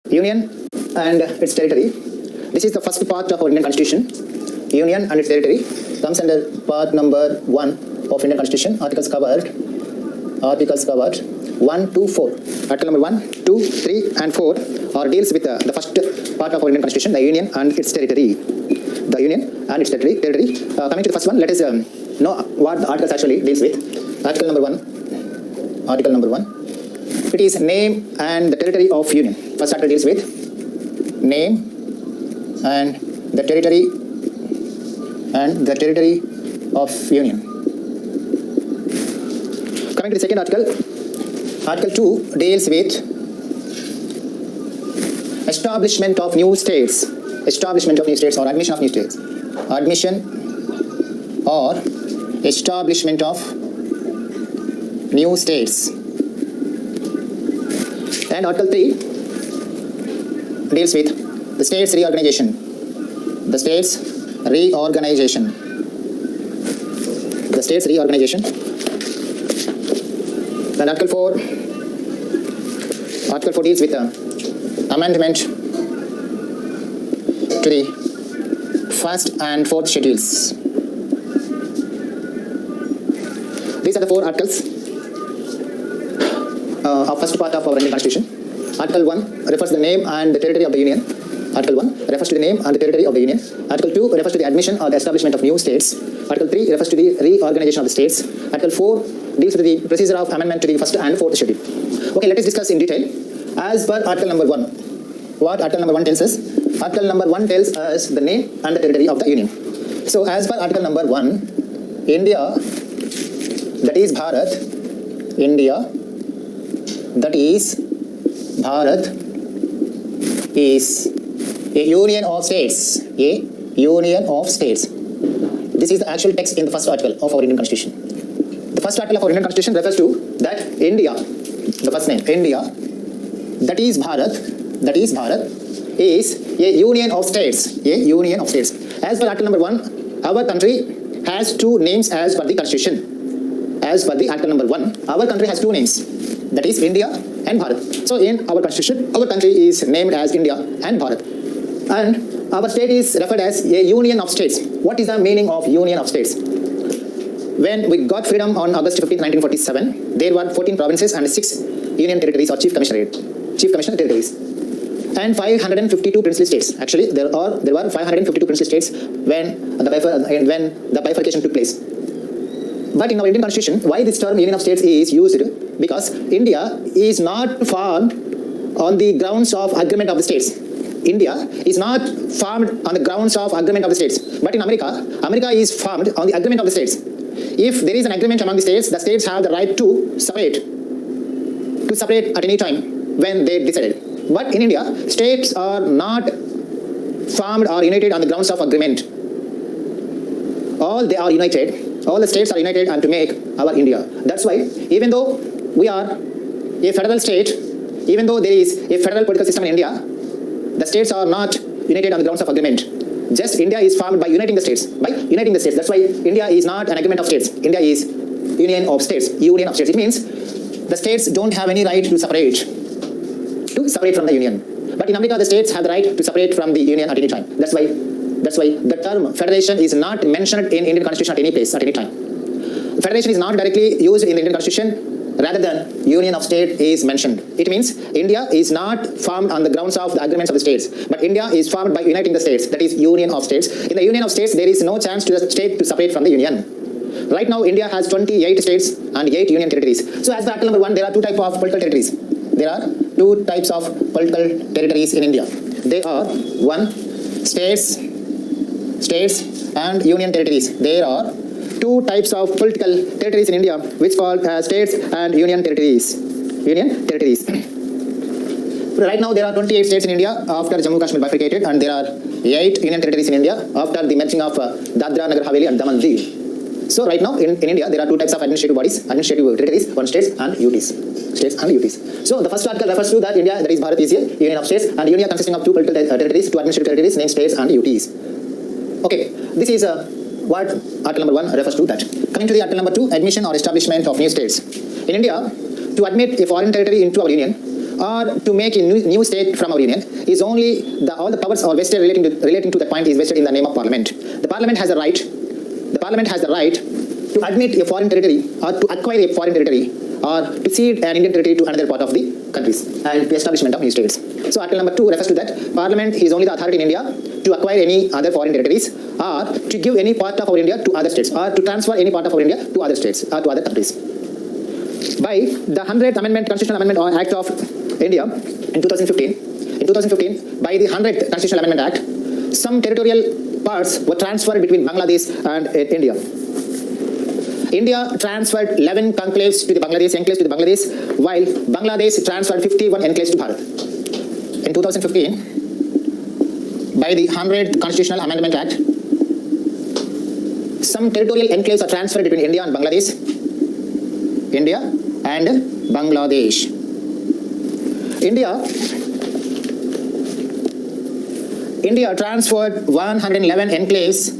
Union and its territory. This is the first part of our Indian Constitution. Union and its territory comes under part number 1 of Indian Constitution. Articles covered 1 to 4. Article number 1, 2, 3 and 4 are deals with the first part of our Indian Constitution, the Union and its territory. The Union and its territory. Coming to the first one, let us know what the articles actually deals with. Article number 1. It is name and the territory of Union. First article deals with name and the territory of Union. Coming to the second article, Article 2 deals with establishment of new states or admission of new states. Admission or establishment of new states. And Article 3 deals with the states reorganization. The states reorganization. Then Article 4 deals with amendment to the first and fourth schedules. These are the 4 articles of first part of our Indian Constitution. Article 1 refers to the name and the territory of the Union. Article 1 refers to the name and the territory of the Union. Article 2 refers to the admission or the establishment of new states. Article 3 refers to the reorganization of the states. Article 4 deals with the procedure of amendment to the first and fourth schedule. Okay, let us discuss in detail. As per Article number 1, what Article number 1 tells us? Article number 1 tells us the name and the territory of the Union. So, as per Article number 1, India, that is Bharat, is a union of states. This is the actual text in the first article of our Indian Constitution. The first article of our Indian Constitution refers to that India, the first name, India, that is Bharat, is a union of states. As per Article number 1, our country has 2 names as per the Constitution. As per the Article number 1, our country has 2 names, that is India and Bharat. So in our Constitution, our country is named as India and Bharat. And our state is referred as a union of states. What is the meaning of union of states? When we got freedom on August 15, 1947, there were 14 provinces and 6 union territories or chief commissioner territories, and 552 princely states. Actually, there were 552 princely states when the bifurcation took place. But in our Indian Constitution, why this term union of states is used? Because India is not formed on the grounds of agreement of the states. India is not formed on the grounds of agreement of the states. But in America is formed on the agreement of the states. If there is an agreement among the states have the right to separate at any time when they decided. But in India, states are not formed or united on the grounds of agreement. All the states are united and to make our India. That's why, even though we are a federal state, even though there is a federal political system in India, the states are not united on the grounds of agreement. Just India is formed by uniting the states. That's why India is not an agreement of states. India is union of states. It means the states don't have any right to separate from the union. But in America, the states have the right to separate from the union at any time. That's why the term federation is not mentioned in Indian Constitution at any place, at any time. Federation is not directly used in the Indian Constitution. Rather than union of state is mentioned. It means India is not formed on the grounds of the agreements of the states, but India is formed by uniting the states. That is union of states. In the union of states, there is no chance to the state to separate from the union. Right now, India has 28 states and 8 union territories. So as per Article number 1, there are 2 types of political territories. There are 2 types of political territories in India. They are 1, states and union territories. There are 2 types of political territories in India, which called states and union territories. Right now, there are 28 states in India after Jammu Kashmir bifurcated, and there are 8 union territories in India after the merging of Dadra, Nagar Haveli, and Daman Diu. So right now, in India, there are 2 types of administrative territories: 1 states and UTs. So the first article refers to that India, that is Bharat, is a union of states, and union consisting of 2 political territories, 2 administrative territories named states and UTs. Okay, this is what Article number 1 refers to that. Coming to the Article number 2, admission or establishment of new states. In India, to admit a foreign territory into our union, or to make a new state from our union is only all the powers are vested relating to that point is vested in the name of parliament. The parliament has the right. The parliament has the right to admit a foreign territory or to acquire a foreign territory or to cede an Indian territory to another part of the countries and the establishment of new states. So article number 2 refers to that Parliament is only the authority in India to acquire any other foreign territories or to give any part of our India to other states or to transfer any part of our India to other states or to other countries. By the 100th Amendment, Constitutional Amendment Act of India in 2015, by the 100th Constitutional Amendment Act, some territorial parts were transferred between Bangladesh and India. India transferred 11 enclaves to the Bangladesh, while Bangladesh transferred 51 enclaves to Bharat. In 2015, by the 100th Constitutional Amendment Act, some territorial enclaves are transferred between India and Bangladesh. India transferred 111 enclaves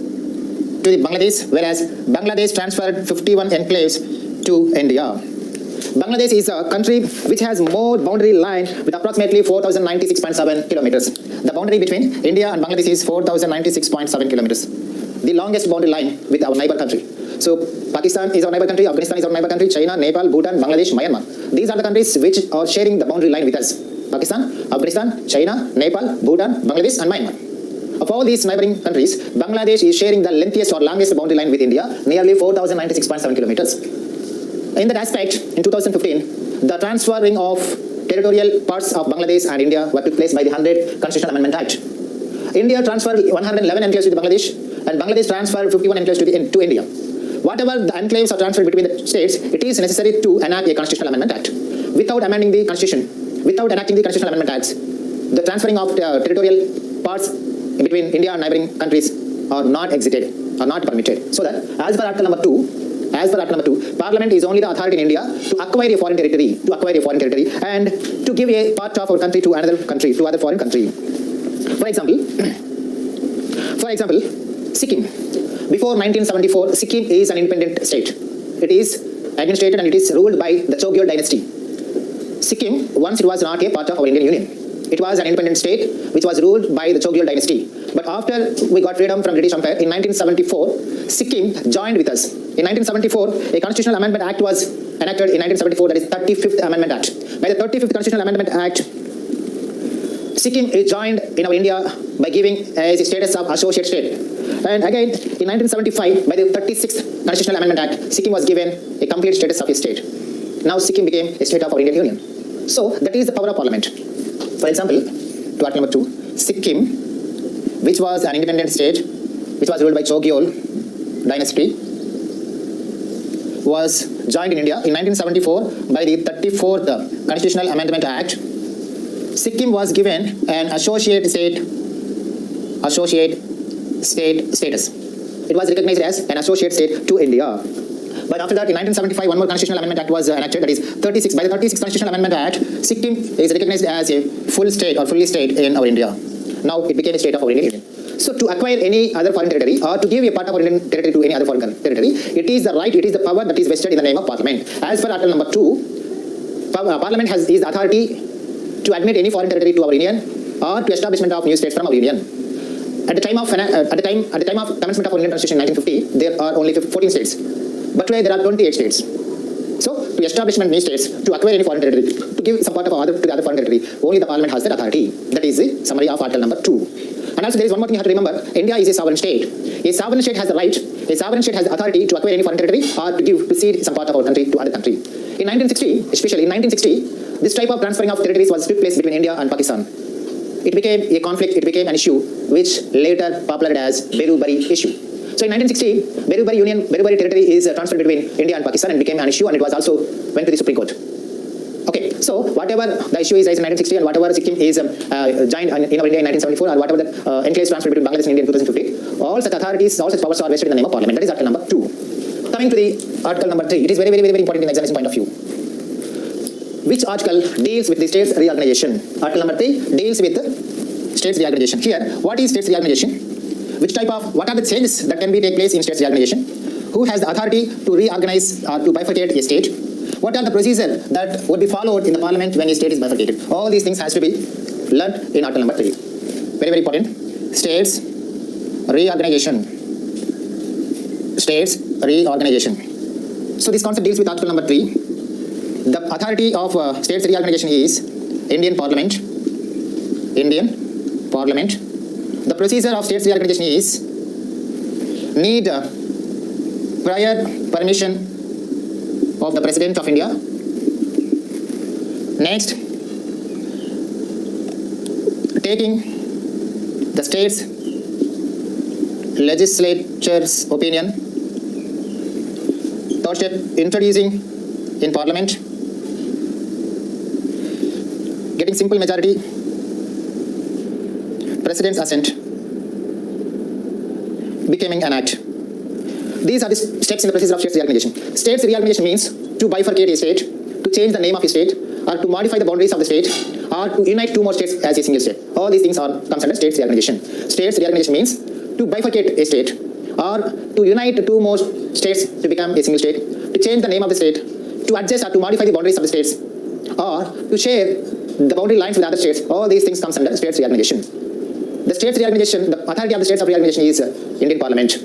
to the Bangladesh, whereas Bangladesh transferred 51 enclaves to India. Bangladesh is a country which has more boundary line with approximately 4,096.7 kilometers. The boundary between India and Bangladesh is 4,096.7 kilometers. The longest boundary line with our neighbor country. So Pakistan is our neighbor country, Afghanistan is our neighbor country, China, Nepal, Bhutan, Bangladesh, Myanmar. These are the countries which are sharing the boundary line with us. Pakistan, Afghanistan, China, Nepal, Bhutan, Bangladesh and Myanmar. Of all these neighboring countries, Bangladesh is sharing the lengthiest or longest boundary line with India, nearly 4,096.7 kilometers. In that aspect, in 2015, the transferring of territorial parts of Bangladesh and India were took place by the 100th Constitutional Amendment Act. India transferred 111 enclaves to Bangladesh, and Bangladesh transferred 51 enclaves to India. Whatever the enclaves are transferred between the states, it is necessary to enact a Constitutional Amendment Act. Without amending the Constitution, without enacting the Constitutional Amendment Acts, the transferring of territorial parts between India and neighboring countries are not exited, are not permitted. So that, as per Article number 2, Parliament is only the authority in India to acquire a foreign territory, and to give a part of our country to another country, to other foreign country. For example, Sikkim. Before 1974, Sikkim is an independent state. It is administrated and it is ruled by the Chogyol dynasty. Sikkim, once it was not a part of our Indian Union. It was an independent state which was ruled by the Chogyol dynasty. But after we got freedom from British Empire in 1974, Sikkim joined with us. In 1974, a Constitutional Amendment Act was enacted in 1974, that is 35th Amendment Act. By the 35th Constitutional Amendment Act, Sikkim is joined in our India by giving a status of associate state. And again, in 1975, by the 36th Constitutional Amendment Act, Sikkim was given a complete status of a state. Now Sikkim became a state of our Indian Union. So that is the power of Parliament. For example, to Article number 2, Sikkim, which was an independent state, which was ruled by Chogyol dynasty, was joined in India in 1974 by the 34th Constitutional Amendment Act. Sikkim was given an associate state status. It was recognized as an associate state to India. But after that, in 1975, one more Constitutional Amendment Act was enacted, that is 36. By the 36th Constitutional Amendment Act, Sikkim is recognized as a full state or fully state in our India. Now it became a state of our Indian Union. So to acquire any other foreign territory or to give a part of our Indian territory to any other foreign territory, it is the right, it is the power that is vested in the name of Parliament. As per Article number 2, Parliament has is authority to admit any foreign territory to our Union or to establishment of new states from our Union. At the time of commencement of our Indian Constitution in 1950, there are only 14 states. But today there are 28 states. So to establishment new states, to acquire any foreign territory, to give some part of to the other foreign territory, only the Parliament has that authority. That is the summary of Article number 2. And also there is one more thing you have to remember. India is a sovereign state. A sovereign state has the right, a sovereign state has the authority to acquire any foreign territory or to cede some part of our country to other country. In 1960, especially in 1960, this type of transferring of territories was took place between India and Pakistan. It became a conflict, it became an issue which later popularized as Berubari issue. So in 1960, Berubari territory is transferred between India and Pakistan and became an issue, and it was also went to the Supreme Court. Okay, so whatever the issue is in 1960 and whatever Sikkim is joined in our India in 1974 or whatever the enclaves transferred between Bangladesh and India in 2015, all such authorities, all such powers are vested in the name of Parliament. That is Article number 2. Coming to the Article number 3, it is very important in examination point of view. Which article deals with the states reorganization? Article number 3 deals with states reorganization. Here, what is states reorganization? What are the changes that can take place in states reorganization? Who has the authority to reorganize or to bifurcate a state? What are the procedure that would be followed in the parliament when a state is bifurcated? All these things has to be learnt in article number 3. Very, very important. States reorganization. States reorganization. So this concept deals with article number 3. The authority of states reorganization is Indian Parliament. Indian Parliament. The procedure of states reorganization is need prior permission of the President of India. Next, taking the state's legislature's opinion. Third step, introducing in Parliament. Getting simple majority. President's assent. Becoming an act. These are the steps in the procedure of states reorganization. States reorganization means to bifurcate a state, to change the name of a state, or to modify the boundaries of the state, or to unite two more states as a single state. All these things comes under states reorganization. States reorganization means to bifurcate a state, or to unite two more states to become a single state, to change the name of the state, to adjust or to modify the boundaries of the states, or to share the boundary lines with other states. All these things comes under states reorganization. The states reorganization, the authority of the states of reorganization is Indian Parliament.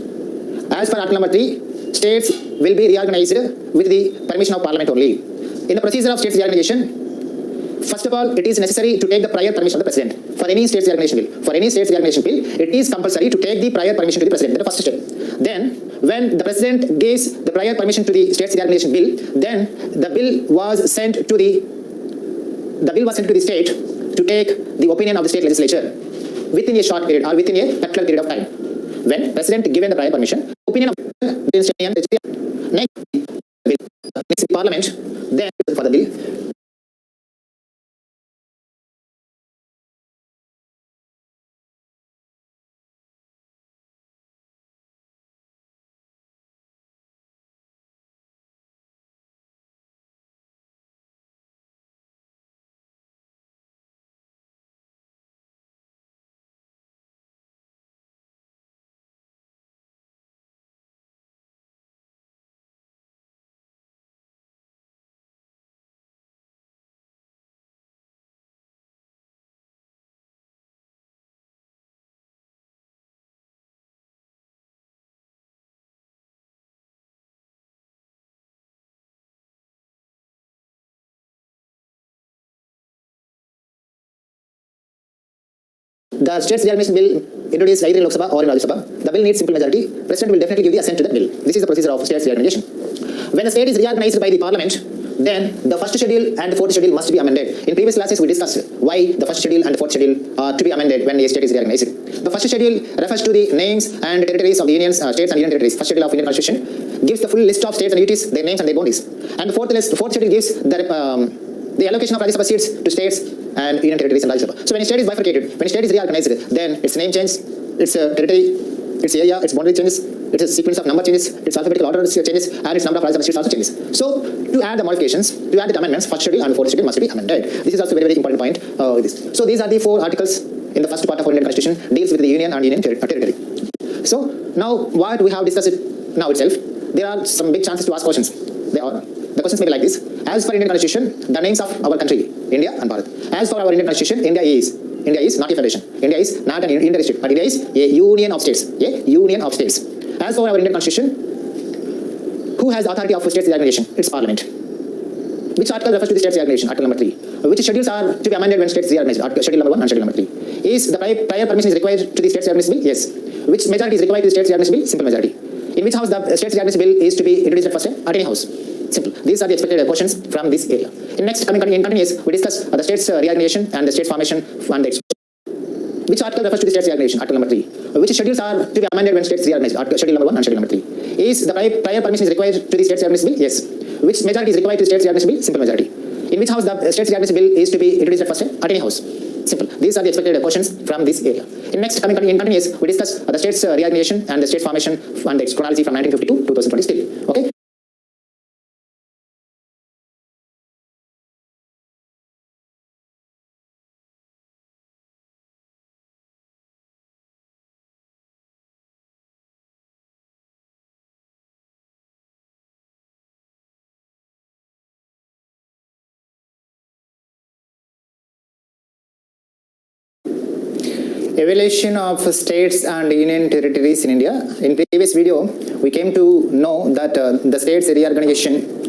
As per article number 3, states will be reorganized with the permission of Parliament only. In the procedure of states reorganization, first of all, it is necessary to take the prior permission of the President for any states reorganization bill. For any states reorganization bill, it is compulsory to take the prior permission to the President. That's the first step. Then, when the President gives the prior permission to the states reorganization bill, then the bill was sent to the state to take the opinion of the state legislature within a short period or within a particular period of time. When President given the prior permission, opinion of the state next Parliament, then for the bill. The states reorganization bill introduced either in Lok Sabha or in Rajya Sabha. The bill needs simple majority. President will definitely give the assent to that bill. This is the procedure of states reorganization. When a state is reorganized by the Parliament, then the first schedule and the fourth schedule must be amended. In previous classes, we discussed why the first schedule and the fourth schedule are to be amended when a state is reorganized. The first schedule refers to the names and territories of the unions, states and union territories. First schedule of Indian Constitution gives the full list of states and unities, their names and their boundaries. And the fourth schedule gives the allocation of Rajya Sabha seats to states and union territories in Rajya Sabha. So when a state is bifurcated, when a state is reorganized, then its name changes, its territory, its area, its boundary changes, its sequence of number changes, its alphabetical order changes, and its number of Rajya Sabha seats also changes. So to add the modifications, to add the amendments, first schedule and fourth schedule must be amended. This is also a very, very important point. So these are the 4 articles in the first part of our Indian Constitution, deals with the union and union territory. So now what we have discussed it now itself, there are some big chances to ask questions. The questions may be like this. As per Indian Constitution, the names of our country, India and Bharat. As per our Indian Constitution, India is not a federation. India is not an Indian district, but India is a union of states. A union of states. As per our Indian Constitution, who has authority of states reorganization? It's Parliament. Which article refers to the states reorganization? Article number 3. Which schedules are to be amended when states reorganized? Schedule number 1 and schedule number 3. Is the prior permission is required to the states reorganization bill? Yes. Which majority is required to the states reorganization bill? Simple majority. In which house the states reorganization bill is to be introduced at first time? At any house. Simple. These are the expected questions from this area. In next coming continuous, we discuss the states reorganization and the states formation and the which article refers to the states reorganization? Article number 3. Which schedules are to be amended when states reorganized? Schedule number 1 and schedule number 3. Is the prior permission is required to the states reorganization bill? Yes. Which majority is required to the states reorganization bill? Simple majority. In which house the states reorganization bill is to be introduced at first time? At any house. Simple. These are the expected questions from this area. In next coming continuous, we discuss the states reorganization and the states formation and the chronology from 1952 to 2020 still. Okay. Evaluation of states and union territories in India. In previous video, we came to know that the states reorganization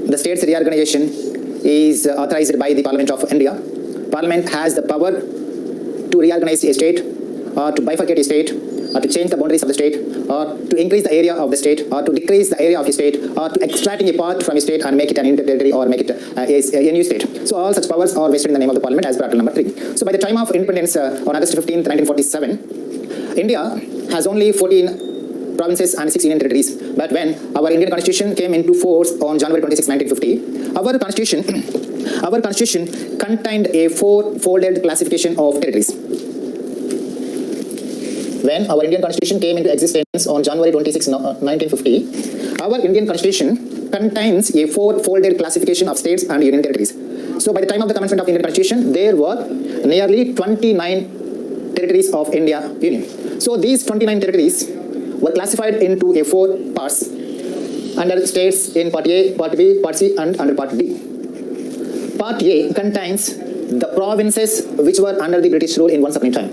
the states reorganization is authorized by the Parliament of India. Parliament has the power to reorganize a state or to bifurcate a state or to change the boundaries of the state or to increase the area of the state or to decrease the area of a state or to extracting a part from a state and make it an union territory or make it a new state. So all such powers are vested in the name of the Parliament as per Article number 3. So by the time of independence on August 15th, 1947, India has only 14 provinces and 6 union territories. But when our Indian Constitution came into force on January 26, 1950, our Constitution contained a 4-folded classification of territories. When our Indian Constitution came into existence on January 26, 1950, our Indian Constitution contains a 4-folded classification of states and union territories. So by the time of the commencement of the Indian Constitution, there were nearly 29 territories of India Union. So these 29 territories were classified into a 4 parts under states in Part A, Part B, Part C and under Part D. Part A contains the provinces which were under the British rule in once upon a time.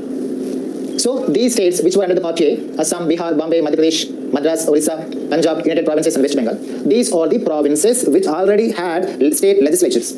So these states which were under the Part A, Assam, Bihar, Bombay, Madhya Pradesh, Madras, Orissa, Punjab, United Provinces and West Bengal. These are the provinces which already had state legislatures.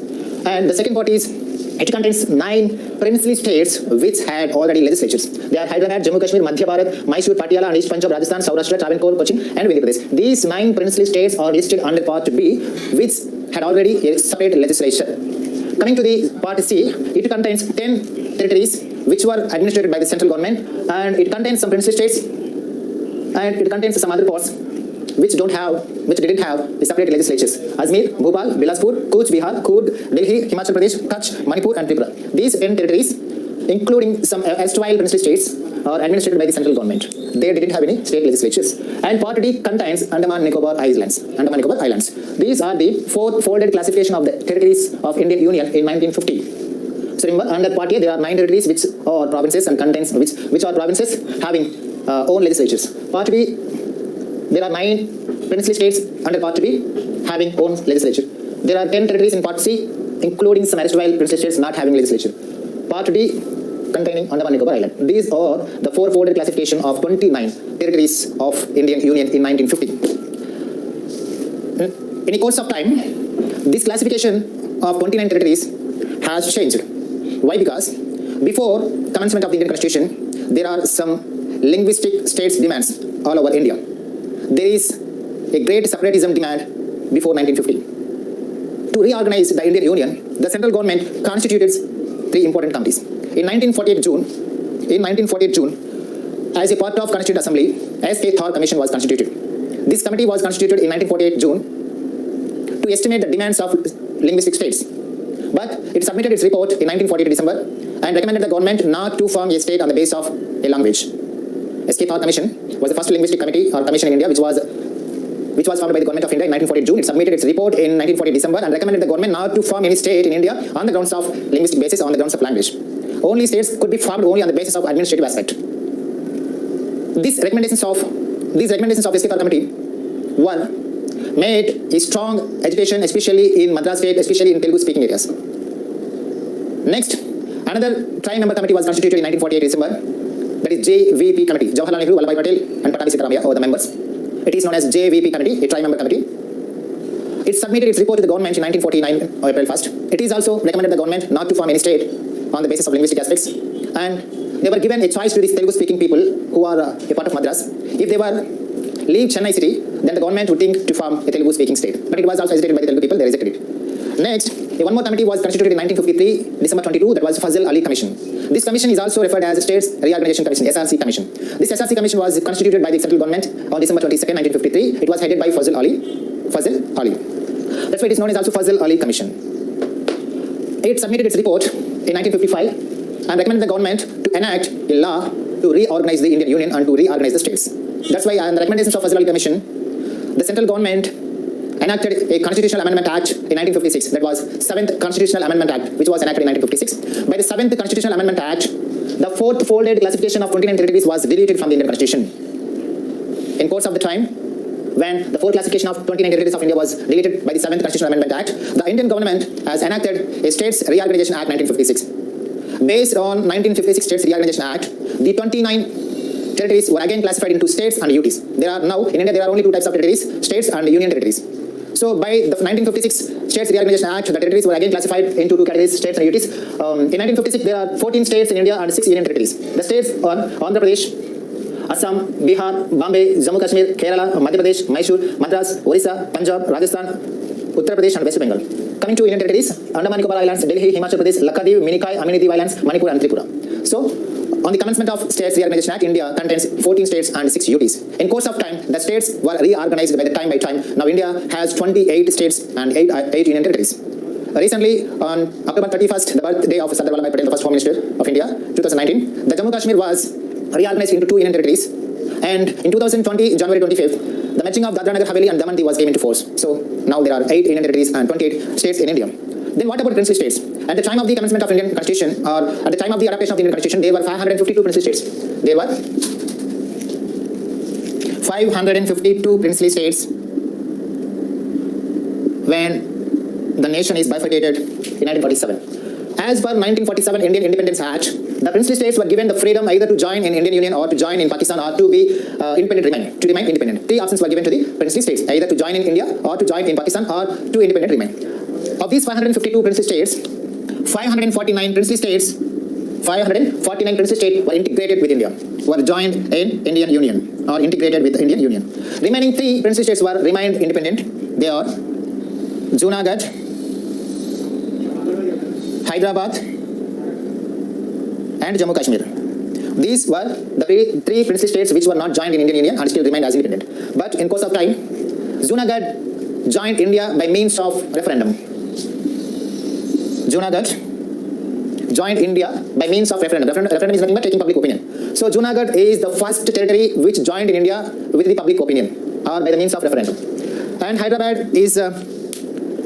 And the second part is it contains 9 princely states which had already legislatures. They are Hyderabad, Jammu Kashmir, Madhya Bharat, Mysore, Patiala and East Punjab, Rajasthan, Saurashtra, Travancore, Cochin and Vindhya Pradesh. These 9 princely states are listed under Part B which had already a separate legislation. Coming to the Part C, it contains 10 territories which were administered by the central government and it contains some princely states and it contains some other parts which didn't have the separate legislatures. Ajmer, Bhopal, Bilaspur, Cooch Behar, Coorg, Delhi, Himachal Pradesh, Kutch, Manipur and Tripura. These 10 territories, including some erstwhile princely states, are administered by the central government. They didn't have any state legislatures. And Part D contains Andaman Nicobar Islands. These are the 4-folded classification of the territories of Indian Union in 1950. So remember, under Part A there are 9 territories which are provinces and contains which are provinces having own legislatures. Part B, there are 9 princely states under Part B having own legislature. There are 10 territories in Part C, including some erstwhile princely states not having legislature. Part D containing Andaman Nicobar Island. These are the 4-folded classification of 29 territories of Indian Union in 1950. In the course of time, this classification of 29 territories has changed. Why? Because before commencement of the Indian Constitution, there are some linguistic states demands all over India. There is a great separatism demand before 1950. To reorganize the Indian Union, the central government constituted 3 important committees. In 1948 June, as a part of Constituent Assembly, S.K. Thor Commission was constituted. This committee was constituted in 1948 June to estimate the demands of linguistic states. But it submitted its report in 1948 December and recommended the government not to form a state on the basis of a language. S.K. Thor Commission was the first linguistic committee or commission in India which which was formed by the government of India in 1940 June. It submitted its report in 1940 December and recommended the government not to form any state in India on the grounds of linguistic basis, on the grounds of language. Only states could be formed only on the basis of administrative aspect. These recommendations of the SK committee were made a strong agitation, especially in Madras state, especially in Telugu speaking areas. Next, another tri-member committee was constituted in 1948 December. That is JVP committee. Jawaharlal Nehru, Vallabhbhai Patel and Pattabhi Sitaramaiah were the members. It is known as JVP committee, a tri-member committee. It submitted its report to the government in 1949 April 1st. It is also recommended the government not to form any state on the basis of linguistic aspects, and they were given a choice to these Telugu speaking people who are a part of Madras. If they were leave Chennai city, then the government would think to form a Telugu speaking state. But it was also hesitated by the Telugu people, they rejected it. Next, one more committee was constituted in 1953, December 22, that was Fazl Ali Commission. This commission is also referred as States Reorganization Commission, SRC Commission. This SRC Commission was constituted by the central government on December 22nd, 1953. It was headed by Fazl Ali. That's why it is known as also Fazl Ali Commission. It submitted its report in 1955 and recommended the government to enact a law to reorganize the Indian Union and to reorganize the states. That's why on the recommendations of Fazl Ali Commission, the central government enacted a Constitutional Amendment Act in 1956. That was 7th Constitutional Amendment Act, which was enacted in 1956. By the 7th Constitutional Amendment Act, the 4th folded classification of 29 territories was deleted from the Indian Constitution. In course of the time, when the 4th classification of 29 territories of India was deleted by the 7th Constitutional Amendment Act, the Indian government has enacted a States Reorganization Act 1956. Based on 1956 States Reorganization Act, the 29 territories were again classified into states and UTs. There are now, in India, there are only two types of territories, states and union territories. So by the 1956 States Reorganization Act, the territories were again classified into two categories, states and UTs. In 1956, there are 14 states in India and 6 union territories. The states are Andhra Pradesh, Assam, Bihar, Bombay, Jammu Kashmir, Kerala, Madhya Pradesh, Mysore, Madras, Orissa, Punjab, Rajasthan, Uttar Pradesh and West Bengal. Coming to union territories, Andaman Nicobar Islands, Delhi, Himachal Pradesh, Lakshadweep, Minikai, Amini Islands, Manipur and Tripura. So, on the commencement of States Reorganization Act, India contains 14 states and 6 UTs. In course of time, the states were reorganized by time. Now India has 28 states and 8 union territories. Recently, on October 31st, the birthday of Sardar Vallabhbhai Patel, the first Home Minister of India, 2019, the Jammu Kashmir was reorganized into 2 union territories. And in 2020, January 25th, the merging of Dadra Nagar Haveli and Daman Diu came into force. So now there are 8 union territories and 28 states in India. Then what about princely states? At the time of the commencement of Indian Constitution, or at the time of the adaptation of the Indian Constitution, there were 552 princely states. There were 552 princely states when the nation is bifurcated in 1947. As per 1947 Indian Independence Act, the princely states were given the freedom either to join in Indian Union or to join in Pakistan or to be to remain independent. 3 options were given to the princely states, either to join in India or to join in Pakistan or to independent remain. Of these 552 princely states, 549 princely states were integrated with India, were joined in Indian Union or integrated with Indian Union. Remaining 3 princely states were remained independent. They are Junagadh, Hyderabad and Jammu Kashmir. These were the 3 princely states which were not joined in Indian Union and still remained as independent. But in course of time, Junagadh joined India by means of referendum. Junagadh joined India by means of referendum. Referendum is nothing but taking public opinion. So Junagadh is the first territory which joined in India with the public opinion or by the means of referendum. And Hyderabad is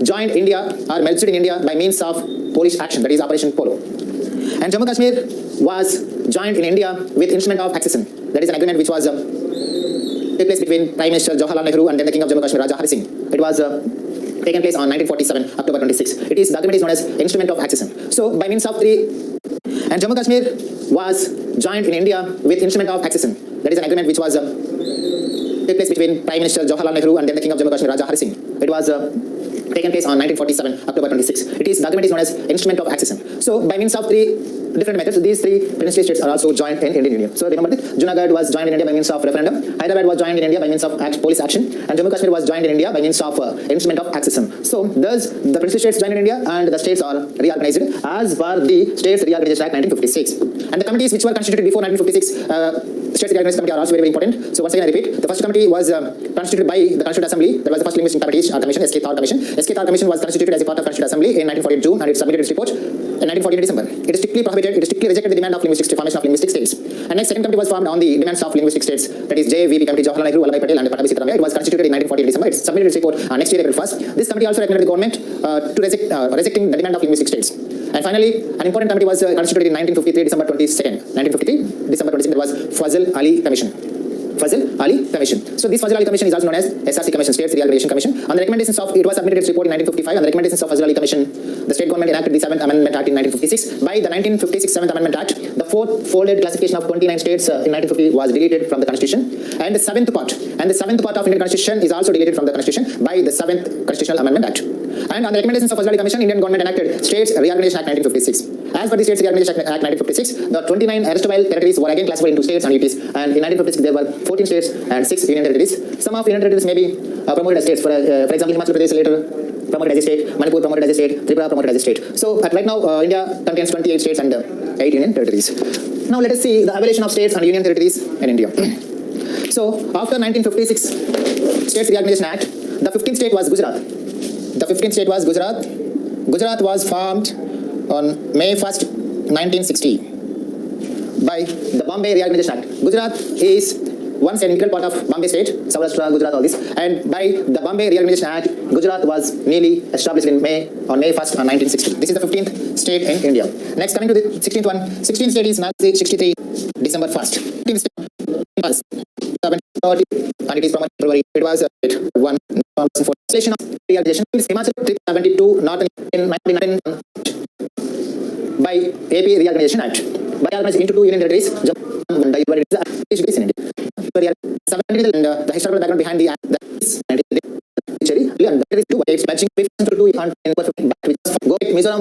joined India or merged in India by means of Polish action, that is Operation Polo. And Jammu Kashmir was joined in India with instrument of accession. That is an agreement which was took place between Prime Minister Jawaharlal Nehru and then the King of Jammu Kashmir, Raja Hari Singh. It was taken place on 1947, October 26. The agreement is known as instrument of accession. So by means of 3, and Jammu Kashmir was joined in India with instrument of accession. That is an agreement which was took place between Prime Minister Jawaharlal Nehru and then the King of Jammu Kashmir, Raja Hari Singh. It was taken place on 1947, October 26. The agreement is known as instrument of accession. So by means of 3 different methods, these 3 princely states are also joined in Indian Union. So remember that Junagadh was joined in India by means of referendum, Hyderabad was joined in India by means of police action, and Jammu Kashmir was joined in India by means of instrument of accession. So thus the princely states joined in India and the states are reorganized as per the States Reorganization Act 1956. And the committees which were constituted before 1956 States Reorganization Committee are also very, very important. So once again I repeat, the first committee was constituted by the Constituent Assembly. That was the first linguistic commission, SK Thor Commission. SK Thor Commission was constituted as a part of Constituent Assembly in 1948 June, and it submitted its report in 1948 December. It strictly prohibited, it strictly rejected the demand of formation of linguistic states. And next second committee was formed on the demands of linguistic states. That is JVP Committee, Jawaharlal Nehru, Vallabhbhai Patel, and Pattabhi Sitaramaiah. It was constituted in 1948 December. It submitted its report next year April 1st. This committee also recommended the government to rejecting the demand of linguistic states. And finally, an important committee was constituted in 1953 December 22nd. 1953 December 22nd. That was Fazl Ali Commission. Fazl Ali Commission. So this Fazl Ali Commission is also known as SRC Commission, States Reorganization Commission. On the recommendations of, it was submitted its report in 1955. On the recommendations of Fazl Ali Commission, the state government enacted the 7th Amendment Act in 1956. By the 1956 7th Amendment Act, the fourth folded classification of 29 states in 1950 was deleted from the Constitution. And the seventh part of Indian Constitution is also deleted from the Constitution by the 7th Constitutional Amendment Act. And on the recommendations of Fazl Ali Commission, Indian government enacted States Reorganization Act 1956. As per the States Reorganization Act 1956, the 29 erstwhile territories were again classified into states and UTs. And in 1956, there were 14 states and 6 union territories. Some of union territories may be promoted as states. For example, Himachal Pradesh later promoted as a state, Manipur promoted as a state, Tripura promoted as a state. So right now, India contains 28 states and 8 union territories. Now let us see the evaluation of states and union territories in India. So after 1956 States Reorganization Act, the 15th state was Gujarat. The 15th state was Gujarat. Gujarat was formed on May 1st, 1960 by the Bombay Reorganization Act. Gujarat is once an integral part of Bombay state, Saurashtra, Gujarat, all this. And by the Bombay Reorganization Act, Gujarat was newly established on May 1st, 1960. This is the 15th state in India. Next, coming to the 16th one. 16th state is Nazi 63 December 1st. 15th state was 730 and it is from February. It was 1 for legislation of reorganization. Himachal 372 Northern in 1919 by AP Reorganization Act. By organizing into 2 union territories, Jammu and divided in India. And the historical background behind the act that is and that is 2 states matching 52 and Mizoram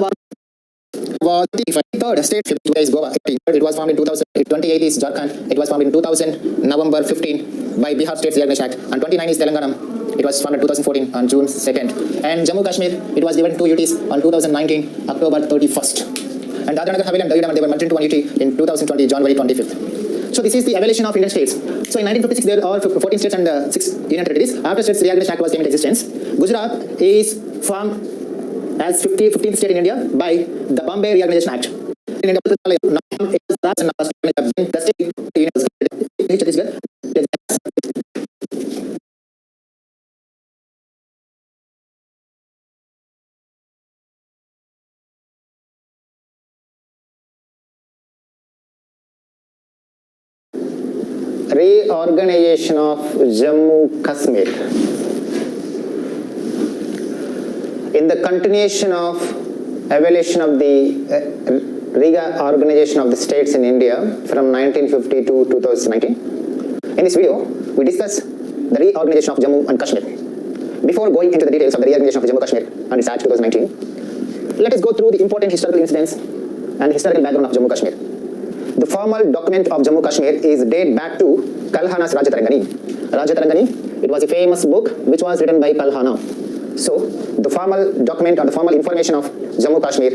was the third state is Goa. It was formed in 2000. 28 is Jharkhand. It was formed in 2000 November 15 by Bihar States Reorganization Act. And 29 is Telangana. It was formed in 2014 on June 2nd. And Jammu Kashmir, it was given 2 UTs on 2019 October 31st. And Dadra Nagar Haveli and Daman, they were merged into 1 UT in 2020 January 25th. So this is the evaluation of Indian states. So in 1956 there are 14 states and 6 union territories. After States Reorganization Act was came into existence, Gujarat is formed as 15th state in India by the Bombay Reorganization Act. In India, the state reorganization of Jammu Kashmir. In the continuation of evaluation of the reorganization of the states in India from 1950 to 2019, in this video we discuss the reorganization of Jammu and Kashmir. Before going into the details of the reorganization of Jammu Kashmir and its Act 2019, let us go through the important historical incidents and historical background of Jammu Kashmir. The formal document of Jammu Kashmir is dated back to Kalhana's Rajatarangani. Rajatarangani, it was a famous book which was written by Kalhana. So, the formal document or the formal information of Jammu Kashmir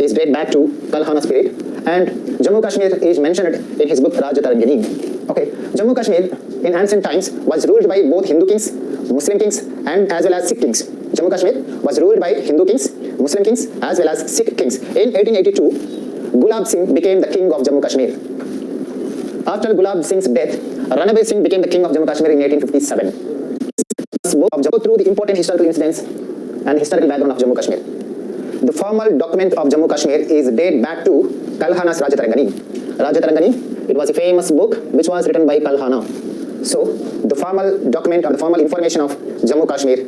is dated back to Kalhana's period, and Jammu Kashmir is mentioned in his book Rajatarangani. Okay, Jammu Kashmir in ancient times was ruled by both Hindu kings, Muslim kings, and as well as Sikh kings. Jammu Kashmir was ruled by Hindu kings, Muslim kings, as well as Sikh kings. In 1882, Gulab Singh became the king of Jammu Kashmir. After Gulab Singh's death, Ranabir Singh became the king of Jammu Kashmir in 1857. Go through the important historical incidents and historical background of Jammu Kashmir. The formal document of Jammu Kashmir is dated back to Kalhana's Rajatarangani. Rajatarangani, it was a famous book which was written by Kalhana. So, the formal document or the formal information of Jammu Kashmir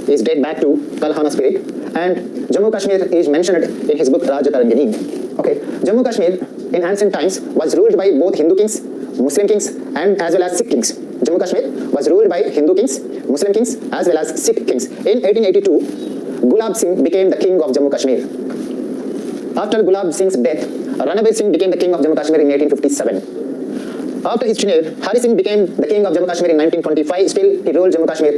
is dated back to Kalhana's period, and Jammu Kashmir is mentioned in his book Rajatarangani. Okay, Jammu Kashmir in ancient times was ruled by both Hindu kings, Muslim kings, and as well as Sikh kings. Jammu Kashmir was ruled by Hindu kings, Muslim kings, as well as Sikh kings. In 1882, Gulab Singh became the king of Jammu Kashmir. After Gulab Singh's death, Ranabir Singh became the king of Jammu Kashmir in 1857. After his tenure, Hari Singh became the king of Jammu Kashmir in 1925. Still, he ruled Jammu Kashmir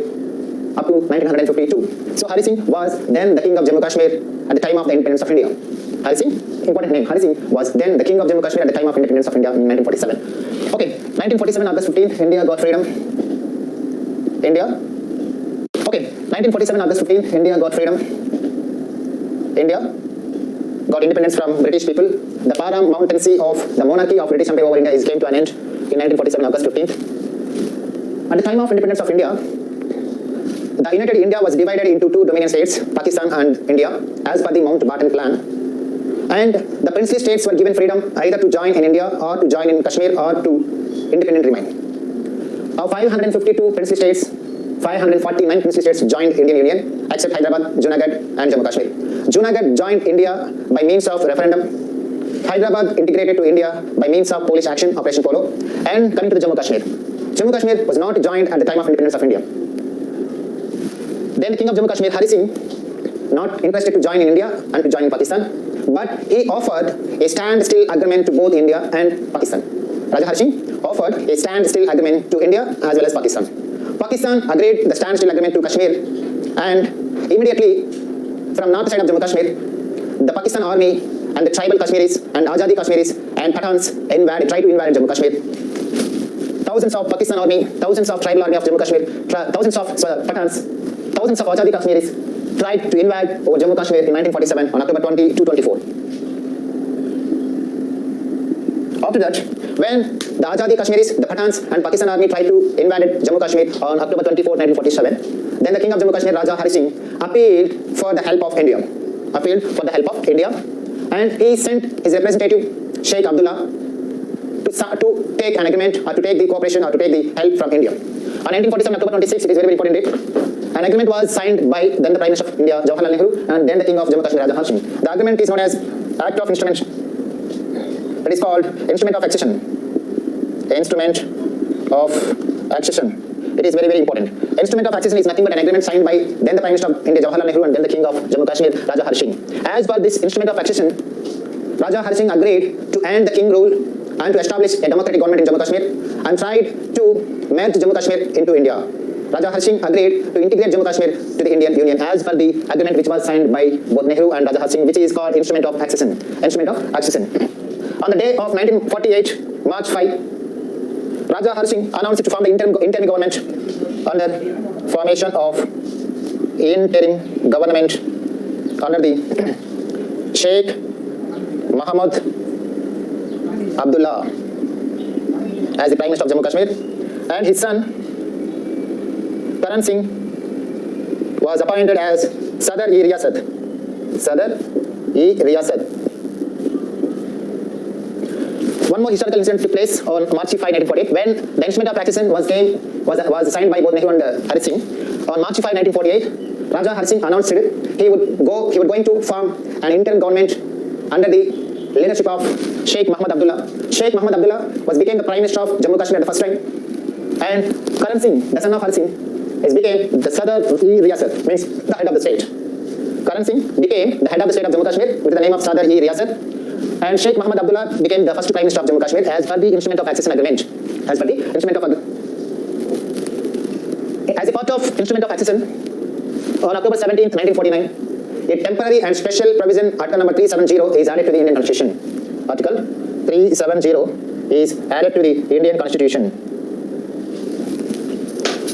up to 1952. So Hari Singh was then the king of Jammu Kashmir at the time of the independence of India. Hari Singh, important name. Hari Singh was then the king of Jammu Kashmir at the time of independence of India in 1947. Okay, 1947 August 15th, India got freedom. India. Okay, 1947 August 15th, India got freedom. India got independence from British people. The paramountcy of the monarchy of British Empire over India came to an end in 1947 August 15th. At the time of independence of India, the United India was divided into two dominion states, Pakistan and India, as per the Mountbatten Plan. And the princely states were given freedom either to join in India or to join in Kashmir or to independent remain. Of 552 princely states, 549 princely states joined Indian Union except Hyderabad, Junagadh and Jammu Kashmir. Junagadh joined India by means of referendum. Hyderabad integrated to India by means of Polish action, Operation Polo. And coming to the Jammu Kashmir. Jammu Kashmir was not joined at the time of independence of India. Then the king of Jammu Kashmir, Hari Singh, not interested to join in India and to join in Pakistan, but he offered a standstill agreement to both India and Pakistan. Raja Hari Singh offered a standstill agreement to India as well as Pakistan. Pakistan agreed the standstill agreement to Kashmir, and immediately from north side of Jammu Kashmir, the Pakistan army and the tribal Kashmiris and Azadi Kashmiris and Pathans tried to invade Jammu Kashmir. Thousands of Pakistan army, thousands of tribal army of Jammu Kashmir, thousands of Pathans, thousands of Azadi Kashmiris tried to invade over Jammu Kashmir in 1947 on October 20 to 24. After that, when the Azadi Kashmiris, the Pathans and Pakistan army tried to invade Jammu Kashmir on October 24, 1947, then the king of Jammu Kashmir, Raja Hari Singh, appealed for the help of India. And he sent his representative, Sheikh Abdullah, to take an agreement or to take the cooperation or to take the help from India. On 1947, October 26, it is very, very important date. An agreement was signed by then the Prime Minister of India, Jawaharlal Nehru, and then the King of Jammu Kashmir, Raja Hari Singh. The agreement is known as Act of Instrument. It is called Instrument of Accession. Instrument of Accession. It is very, very important. Instrument of Accession is nothing but an agreement signed by then the Prime Minister of India, Jawaharlal Nehru, and then the King of Jammu Kashmir, Raja Hari Singh. As per this Instrument of Accession, Raja Hari Singh agreed to end the king rule and to establish a democratic government in Jammu Kashmir and tried to merge Jammu Kashmir into India. Raja Hari Singh agreed to integrate Jammu Kashmir to the Indian Union as per the agreement which was signed by both Nehru and Raja Hari Singh, which is called Instrument of Accession. Instrument of Accession. On the day of 1948, March 5, Raja Hari Singh announced to form the interim government under formation of interim government under the Sheikh Muhammad Abdullah as the Prime Minister of Jammu Kashmir, and his son Karan Singh was appointed as Sadr-e-Riyasat. Sadr-e-Riyasat. One more historical incident took place on March 5, 1948, when the Instrument of Accession was signed by both Nehru and Hari Singh. On March 5, 1948, Raja Hari Singh announced he would going to form an interim government under the leadership of Sheikh Muhammad Abdullah. Sheikh Muhammad Abdullah became the Prime Minister of Jammu Kashmir at the first time, and Karan Singh, the son of Hari Singh, became the Sadr-e-Riyasat, means the head of the state. Karan Singh became the head of the state of Jammu Kashmir with the name of Sadr-e-Riyasat, and Sheikh Muhammad Abdullah became the first Prime Minister of Jammu Kashmir as per the Instrument of Accession Agreement. As a part of Instrument of Accession, on October 17, 1949, a temporary and special provision, Article number 370, is added to the Indian Constitution. Article 370 is added to the Indian Constitution.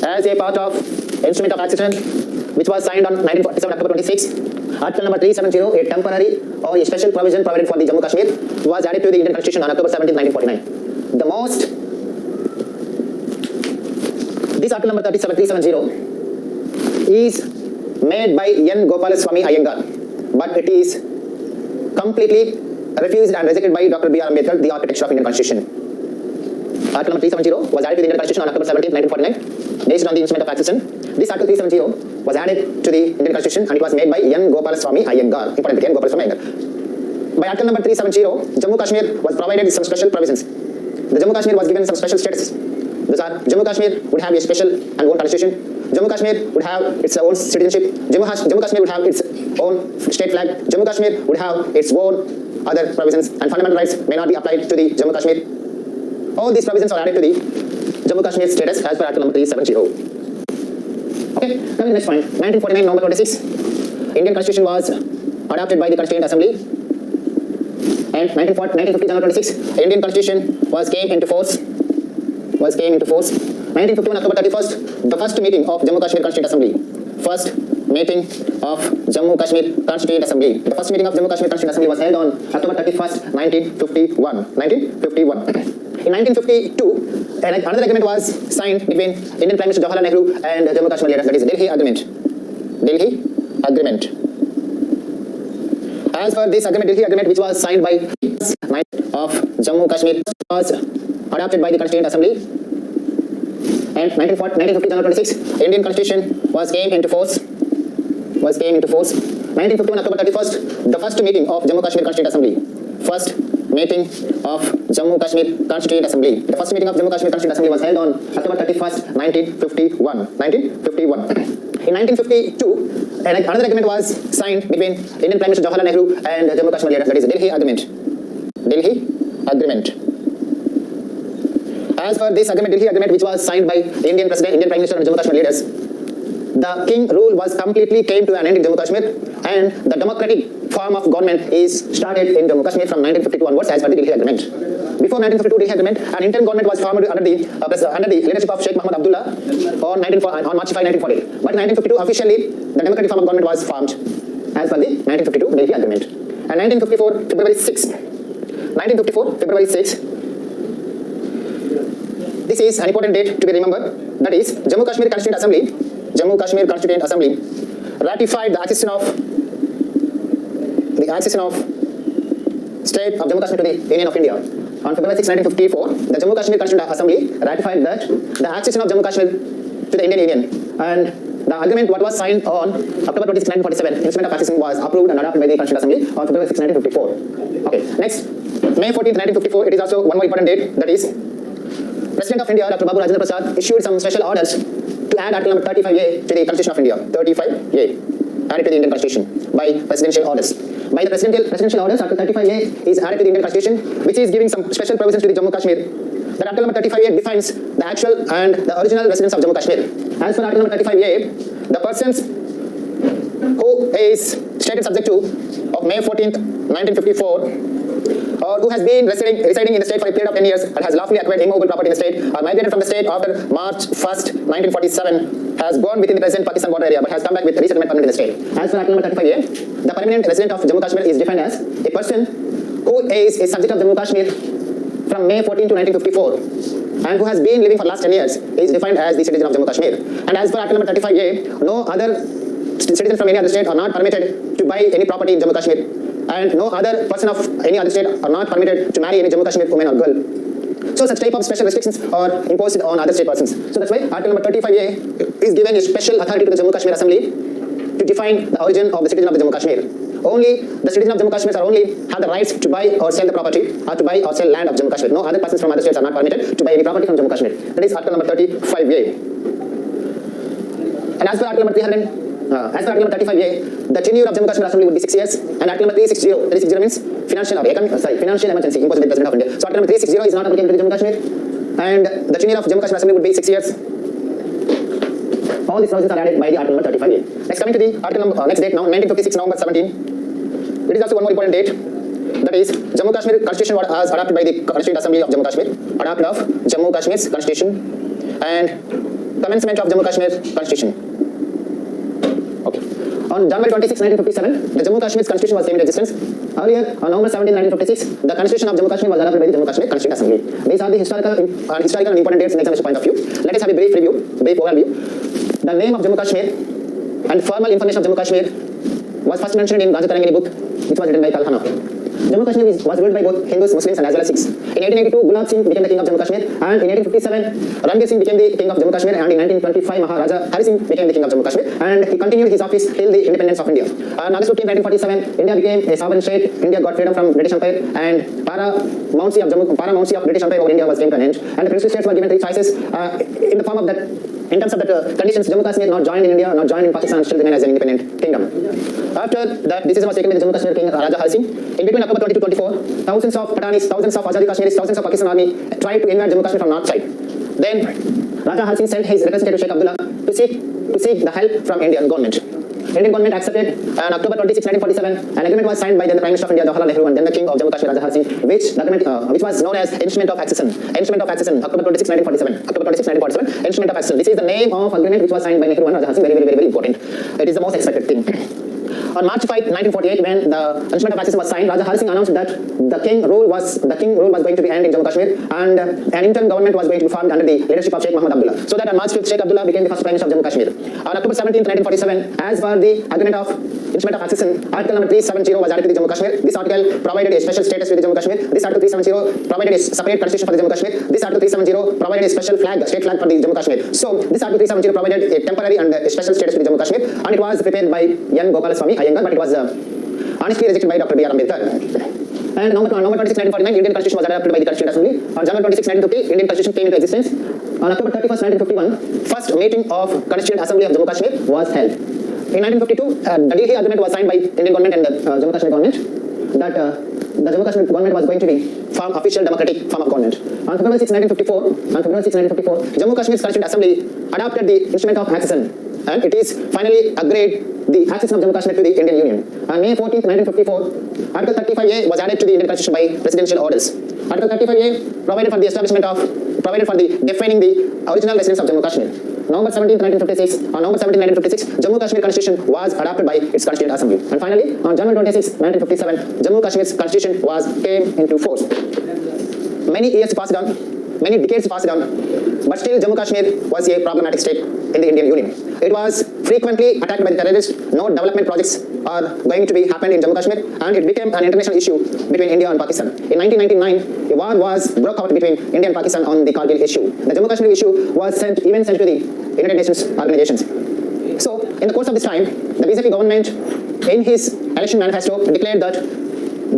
As a part of Instrument of Accession, which was signed on 1947 October 26, Article number 370, a temporary or a special provision provided for the Jammu Kashmir, was added to the Indian Constitution on October 17, 1949. This Article number 370 is made by N. Gopalaswamy Iyengar, but it is completely refused and rejected by Dr. B.R. Ambedkar, the architecture of Indian Constitution. Article number 370 was added to the Indian Constitution on October 17, 1949, based on the Instrument of Accession. This Article 370 was added to the Indian Constitution and it was made by N. Gopalaswamy Iyengar. Important, N. Gopalaswamy Iyengar. By Article number 370, Jammu Kashmir was provided with some special provisions. The Jammu Kashmir was given some special status. Those are, Jammu Kashmir would have a special and own constitution. Jammu Kashmir would have its own citizenship. Jammu Kashmir would have its own state flag. Jammu Kashmir would have its own other provisions, and fundamental rights may not be applied to the Jammu Kashmir. All these provisions are added to the Jammu Kashmir status as per Article number 370. Okay, coming to the next point. 1949 November 26, Indian Constitution was adopted by the Constituent Assembly. And 1950 January 26, Indian Constitution came into force. 1951 October 31st, the first meeting of Jammu Kashmir Constituent Assembly. First meeting of Jammu Kashmir Constituent Assembly. The first meeting of Jammu Kashmir Constituent Assembly was held on October 31st, 1951. In 1952, another agreement was signed between Indian Prime Minister Jawaharlal Nehru and Jammu Kashmir leaders, that is Delhi Agreement. As per this agreement, Delhi Agreement, which was signed by of Jammu Kashmir, was adopted by the Constituent Assembly. And 1950 January 26, Indian Constitution came into force. 1951 October 31st, the first meeting of Jammu Kashmir Constituent Assembly. First meeting of Jammu Kashmir Constituent Assembly. The first meeting of Jammu Kashmir Constituent Assembly was held on October 31st, 1951. In 1952, another agreement was signed between Indian Prime Minister Jawaharlal Nehru and Jammu Kashmir leaders, that is Delhi Agreement. As per this agreement, Delhi Agreement, which was signed by Indian President, Indian Prime Minister and Jammu Kashmir leaders, the king rule was completely came to an end in Jammu Kashmir, and the democratic form of government is started in Jammu Kashmir from 1952 onwards as per the Delhi Agreement. Before 1952 Delhi Agreement, an interim government was formed under the leadership of Sheikh Mohammed Abdullah on March 5, 1940. But in 1952 officially the democratic form of government was formed as per the 1952 Delhi Agreement. And 1954 February 6, this is an important date to be remembered. That is, Jammu Kashmir Constituent Assembly ratified the accession of state of Jammu Kashmir to the Union of India. On February 6, 1954, the Jammu Kashmir Constituent Assembly ratified that the accession of Jammu Kashmir to the Indian Union, and the agreement what was signed on October 26, 1947, instrument of accession was approved and adopted by the Constituent Assembly on February 6, 1954. Okay, next, May 14, 1954, it is also one more important date, that is, President of India, Dr. Babu Rajendra Prasad, issued some special orders to add Article number 35A to the Constitution of India. 35A, added to the Indian Constitution by presidential orders. By the presidential orders, Article 35A is added to the Indian Constitution, which is giving some special provisions to the Jammu Kashmir. That Article number 35A defines the actual and the original residents of Jammu Kashmir. As per Article number 35A, the persons who is stated subject to of May 14th, 1954, or who has been residing in the state for a period of 10 years and has lawfully acquired immovable property in the state, or migrated from the state after March 1st, 1947, has gone within the present Pakistan border area but has come back with resettlement permit in the state. As per Article number 35A, the permanent resident of Jammu Kashmir is defined as a person who is a subject of Jammu Kashmir from May 14 to 1954 and who has been living for the last 10 years is defined as the citizen of Jammu Kashmir. And as per Article number 35A, no other citizen from any other state are not permitted to buy any property in Jammu Kashmir, and no other person of any other state are not permitted to marry any Jammu Kashmir woman or girl. So such type of special restrictions are imposed on other state persons. So that's why Article number 35A is given a special authority to the Jammu Kashmir Assembly to define the origin of the citizen of the Jammu Kashmir. Only the citizen of Jammu Kashmir are only have the rights to buy or sell the property or to buy or sell land of Jammu Kashmir. No other persons from other states are not permitted to buy any property from Jammu Kashmir. That is Article number 35A. And as per Article number 35A, the tenure of Jammu Kashmir Assembly would be 6 years, and Article number 360 means financial emergency imposed by the President of India. So Article number 360 is not applicable to Jammu Kashmir, and the tenure of Jammu Kashmir Assembly would be 6 years. All these provisions are added by the Article number 35A. Next, coming to the Article number, next date now, 1956 November 17. It is also one more important date. That is, Jammu Kashmir Constitution was adopted by the Constituent Assembly of Jammu Kashmir, adopted of Jammu Kashmir's Constitution, and commencement of Jammu Kashmir Constitution. Okay. On January 26, 1957, the Jammu Kashmir's Constitution was came into existence. Earlier, on November 17, 1956, the Constitution of Jammu Kashmir was adopted by the Jammu Kashmir Constituent Assembly. These are the historical and important dates in examination point of view. Let us have a brief overview. The name of Jammu Kashmir and formal information of Jammu Kashmir was first mentioned in Raja Tarangini book, which was written by Kalhana. Jammu Kashmir was ruled by both Hindus, Muslims and as well as Sikhs. In 1882, Gulab Singh became the king of Jammu Kashmir, and in 1857, Ranbir Singh became the king of Jammu Kashmir, and in 1925, Maharaja Hari Singh became the king of Jammu Kashmir, and he continued his office till the independence of India. On August 15, 1947, India became a sovereign state. India got freedom from British Empire, and paramountcy of British Empire over India was came to an end, and the princely states were given 3 choices in the form of that. In terms of the conditions, Jammu Kashmir not joined in India, not joined in Pakistan, still remain as an independent kingdom. After that decision was taken by the Jammu Kashmir king Raja Hari Singh, in between October 22 to 24, thousands of Pathanis, thousands of Azadi Kashmiris, thousands of Pakistan army tried to invade Jammu Kashmir from north side. Then Raja Hari Singh sent his representative Sheikh Abdullah to seek the help from Indian government. Indian government accepted on October 26, 1947, an agreement was signed by then the Prime Minister of India, Jawaharlal Nehru, and then the King of Jammu Kashmir, Raja Har Singh, which was known as Instrument of Accession. Instrument of Accession, October 26, 1947. October 26, 1947, Instrument of Accession. This is the name of agreement which was signed by Nehru and Raja Har Singh. Very important. It is the most expected thing. On March 5, 1948, when the Instrument of Accession was signed, Raja Har Singh announced that the king rule was going to be ended in Jammu Kashmir, and an interim government was going to be formed under the leadership of Sheikh Mohammed Abdullah. So that on March 5th, Sheikh Abdullah became the first Prime Minister of Jammu Kashmir. On October 17, 1947, as per the agreement of Instrument of Accession, Article number 370 was added to the Jammu Kashmir. This article provided a special status to the Jammu Kashmir. This Article 370 provided a separate constitution for the Jammu Kashmir. This Article 370 provided a special flag, state flag for the Jammu Kashmir. So this Article 370 provided a temporary and a special status to the Jammu Kashmir, and it was prepared by N. Gopalaswamy Iyengar, but it was honestly rejected by Dr. B.R. Ambedkar. And November 26, 1949, Indian Constitution was adopted by the Constituent Assembly. On January 26, 1950, Indian Constitution came into existence. On October 31, 1951, first meeting of Constituent Assembly of Jammu Kashmir was held. In 1952, the Delhi Agreement was signed by Indian government and the Jammu Kashmir government that the Jammu Kashmir government was going to be form official democratic form of government. On February 6, 1954, Jammu Kashmir's Constituent Assembly adopted the Instrument of Accession, and it is finally agreed the accession of Jammu Kashmir to the Indian Union. On May 14, 1954, Article 35A was added to the Indian Constitution by presidential orders. Article 35A provided for the defining the original residence of Jammu Kashmir. November 17, 1956, Jammu Kashmir Constitution was adopted by its Constituent Assembly. And finally, on January 26, 1957, Jammu Kashmir's Constitution came into force. Many years passed on, many decades passed on, but still Jammu Kashmir was a problematic state in the Indian Union. It was frequently attacked by the terrorists. No development projects are going to be happened in Jammu Kashmir, and it became an international issue between India and Pakistan. In 1999, a war broke out between India and Pakistan on the Kargil issue. The Jammu Kashmir issue was sent to the United Nations organizations. So, in the course of this time, the BJP government, in his election manifesto, declared that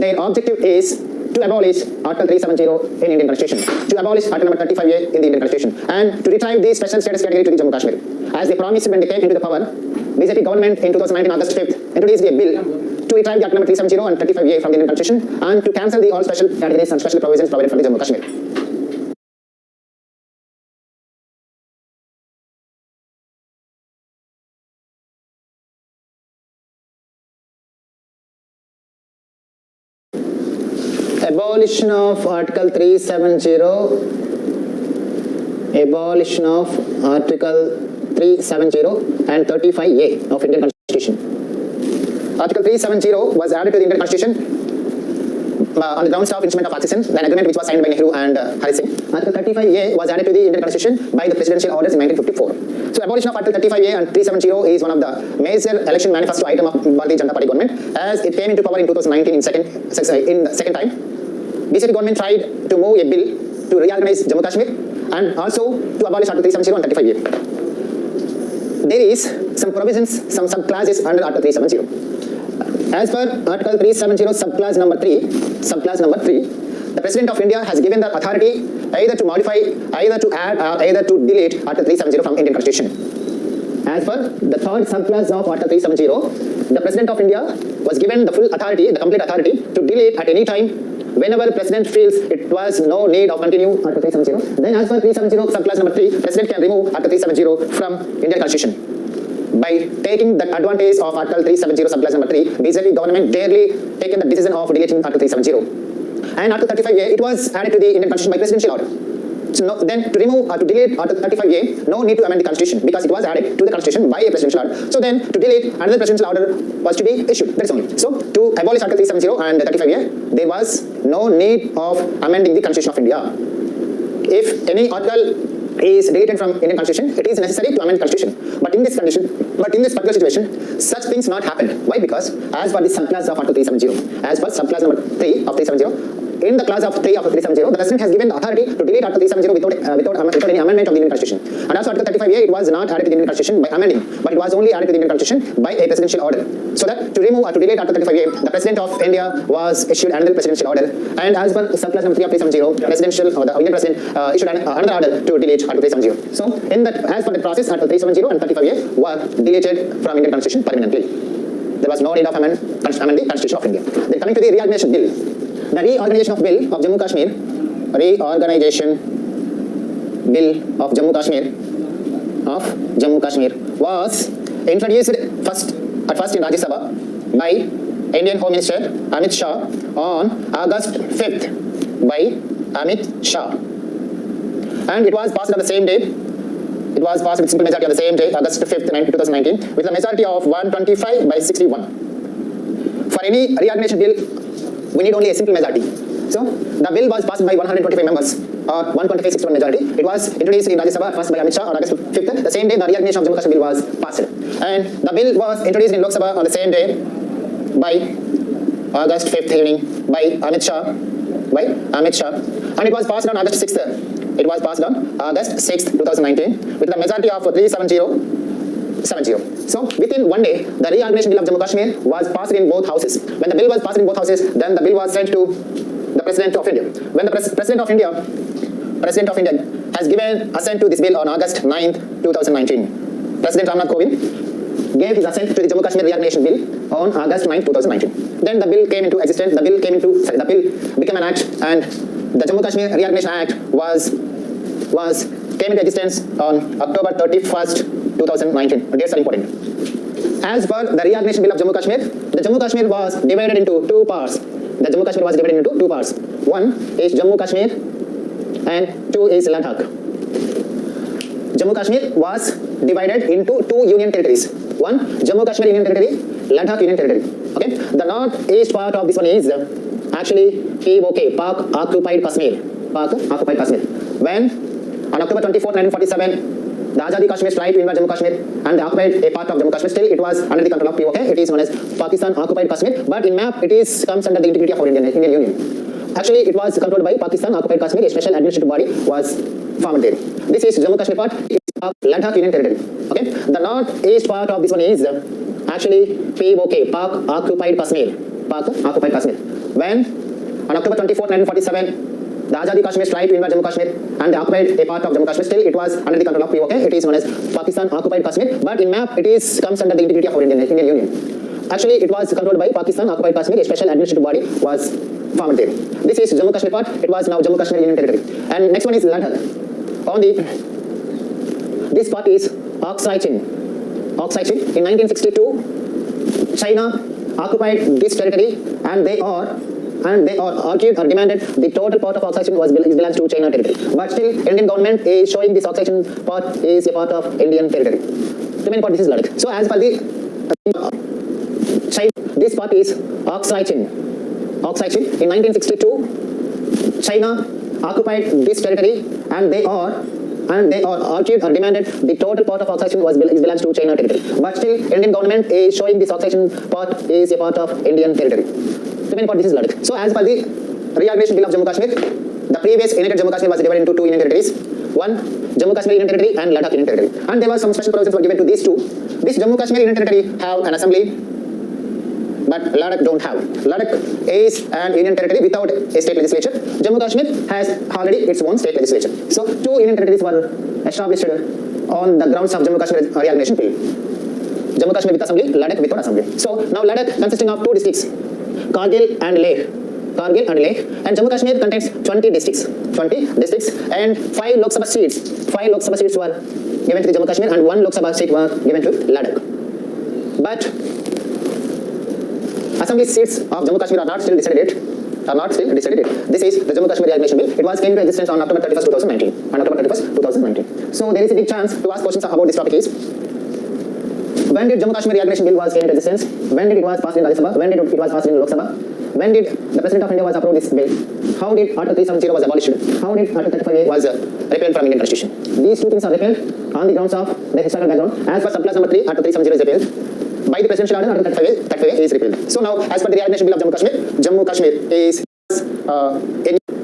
their objective is to abolish Article 370 in Indian Constitution, to abolish Article number 35A in the Indian Constitution, and to retrieve the special status category to the Jammu Kashmir. As they promised when they came into the power, BJP government in 2019 August 5th introduced a bill to retrieve the Article number 370 and 35A from the Indian Constitution, and to cancel the all special categories and special provisions provided for the Jammu Kashmir. Abolition of Article 370 and 35A of Indian Constitution. Article 370 was added to the Indian Constitution on the grounds of Instrument of Accession, an agreement which was signed by Nehru and Hari Singh. Article 35A was added to the Indian Constitution by the presidential orders in 1954. So abolition of Article 35A and 370 is one of the major election manifesto item of Bharatiya Janata Party government, as it came into power in 2019 in the second time. BJP government tried to move a bill to reorganize Jammu Kashmir and also to abolish Article 370 and 35A. There is some provisions, some subclasses under Article 370. As per Article 370 subclass number 3, the President of India has given the authority either to modify, either to add, or either to delete Article 370 from Indian Constitution. As per the third subclass of Article 370, the President of India was given the full authority, the complete authority to delete at any time whenever the President feels it was no need of continue Article 370. Then as per 370 subclass number 3, President can remove Article 370 from Indian Constitution. By taking the advantage of Article 370 subclass number 3, BJP government daily taken the decision of deleting Article 370. And Article 35A, it was added to the Indian Constitution by presidential order. So then to remove or to delete Article 35A, no need to amend the Constitution because it was added to the Constitution by a presidential order. So then to delete another presidential order was to be issued. That's only. So to abolish Article 370 and 35A, there was no need of amending the Constitution of India. If any article is deleted from Indian Constitution, it is necessary to amend the Constitution. But in this particular situation, such things not happened. Why? Because as per the subclass of Article 370, as per subclass number 3 of 370, in the clause of 3 of 370, the President has given the authority to delete Article 370 without any amendment of the Indian Constitution. And also Article 35A, it was not added to the Indian Constitution by amending, but it was only added to the Indian Constitution by a presidential order. So that to remove or to delete Article 35A, the President of India was issued another presidential order. And as per subclass number 3 of 370, the Indian President issued another order to delete Article 370. So in that, as per the process, Article 370 and 35A were deleted from Indian Constitution permanently. There was no need of amending the Constitution of India. Then coming to the reorganization bill. The reorganization of bill of Jammu Kashmir, was introduced first at first in Rajya Sabha by Indian Home Minister Amit Shah on August 5th by Amit Shah. And it was passed on the same day. It was passed with simple majority on the same day, August 5th, 2019, with a majority of 125 by 61. For any reorganization bill, we need only a simple majority. So, the bill was passed by 125 members, or 125-61 majority. It was introduced in Rajya Sabha first by Amit Shah on August 5th. The same day, the reorganization of Jammu Kashmir bill was passed. And the bill was introduced in Lok Sabha on the same day by August 5th evening by Amit Shah. And it was passed on August 6th. It was passed on August 6th, 2019, with a majority of 370. So, within one day, the reorganization bill of Jammu Kashmir was passed in both houses. When the bill was passed in both houses, then the bill was sent to the President of India. When the President of India has given assent to this bill on August 9th, 2019. President Ramnath Kovind gave his assent to the Jammu Kashmir reorganization bill on August 9th, 2019. Then the bill came into existence. The bill became an act, and the Jammu Kashmir Reorganization Act came into existence on October 31st, 2019. Dates are important. As per the reorganization bill of Jammu Kashmir, the Jammu Kashmir was divided into two parts. One is Jammu Kashmir and two is Ladakh. Jammu Kashmir was divided into two union territories. One, Jammu Kashmir Union Territory, Ladakh Union Territory. Okay, the northeast part of this one is actually POK, Pak Occupied Kashmir. When on October 24, 1947, the Azadi Kashmir tried to invade Jammu Kashmir and they occupied a part of Jammu Kashmir. Still, it was under the control of POK. It is known as Pakistan Occupied Kashmir, but in map it comes under the integrity of our Indian Union. Actually, it was controlled by Pakistan Occupied Kashmir. A special administrative body was formed there. This is Jammu Kashmir part. It is Ladakh Union Territory. Okay, the northeast part of this one is actually POK, Pak Occupied Kashmir. When on October 24, 1947, the Azadi Kashmir tried to invade Jammu Kashmir and they occupied a part of Jammu Kashmir. Still, it was under the control of POK. It is known as Pakistan Occupied Kashmir, but in map it comes under the integrity of our Indian Union. Actually, it was controlled by Pakistan Occupied Kashmir. A special administrative body was formed there. This is Jammu Kashmir part. It was now Jammu Kashmir Union Territory. And next one is Ladakh. This part is Aksai Chin. In 1962, China occupied this territory and they argued or demanded the total part of Aksai Chin belongs to China territory. But still, Indian government is showing this Aksai Chin part is a part of Indian territory. The main part, this is Ladakh. So as per the China, this part is Aksai Chin. In 1962, China occupied this territory and they argued or demanded the total part of Aksai Chin belongs to China territory. But still, Indian government is showing this Aksai Chin part is a part of Indian territory. The main part, this is Ladakh. So as per the reorganization bill of Jammu Kashmir, the previous united Jammu Kashmir was divided into two union territories. One, Jammu Kashmir Union Territory and Ladakh Union Territory. And there were some special provisions were given to these two. This Jammu Kashmir Union Territory have an assembly, but Ladakh don't have. Ladakh is an union territory without a state legislature. Jammu Kashmir has already its own state legislature. So two union territories were established on the grounds of Jammu Kashmir reorganization bill. Jammu Kashmir with assembly, Ladakh without assembly. So now Ladakh consisting of two districts, Kargil and Leh. And Jammu Kashmir contains 20 districts and 5 Lok Sabha seats. 5 Lok Sabha seats were given to the Jammu Kashmir and 1 Lok Sabha seat were given to Ladakh. But assembly seats of Jammu Kashmir are not still decided. This is the Jammu Kashmir reorganization bill. It was came into existence on October 31st, 2019. So there is a big chance to ask questions about this topic is, when did Jammu Kashmir reorganization bill was came into existence? When did it was passed in Rajya Sabha? When did it was passed in Lok Sabha? When did the President of India was approved this bill? How did Article 370 was abolished? How did Article 35A was repealed from Indian Constitution? These two things are repealed on the grounds of their historical background. As per subclass number 3, Article 370 is repealed. By the presidential order, Article 35A is repealed. So now, as per the reorganization bill of Jammu Kashmir is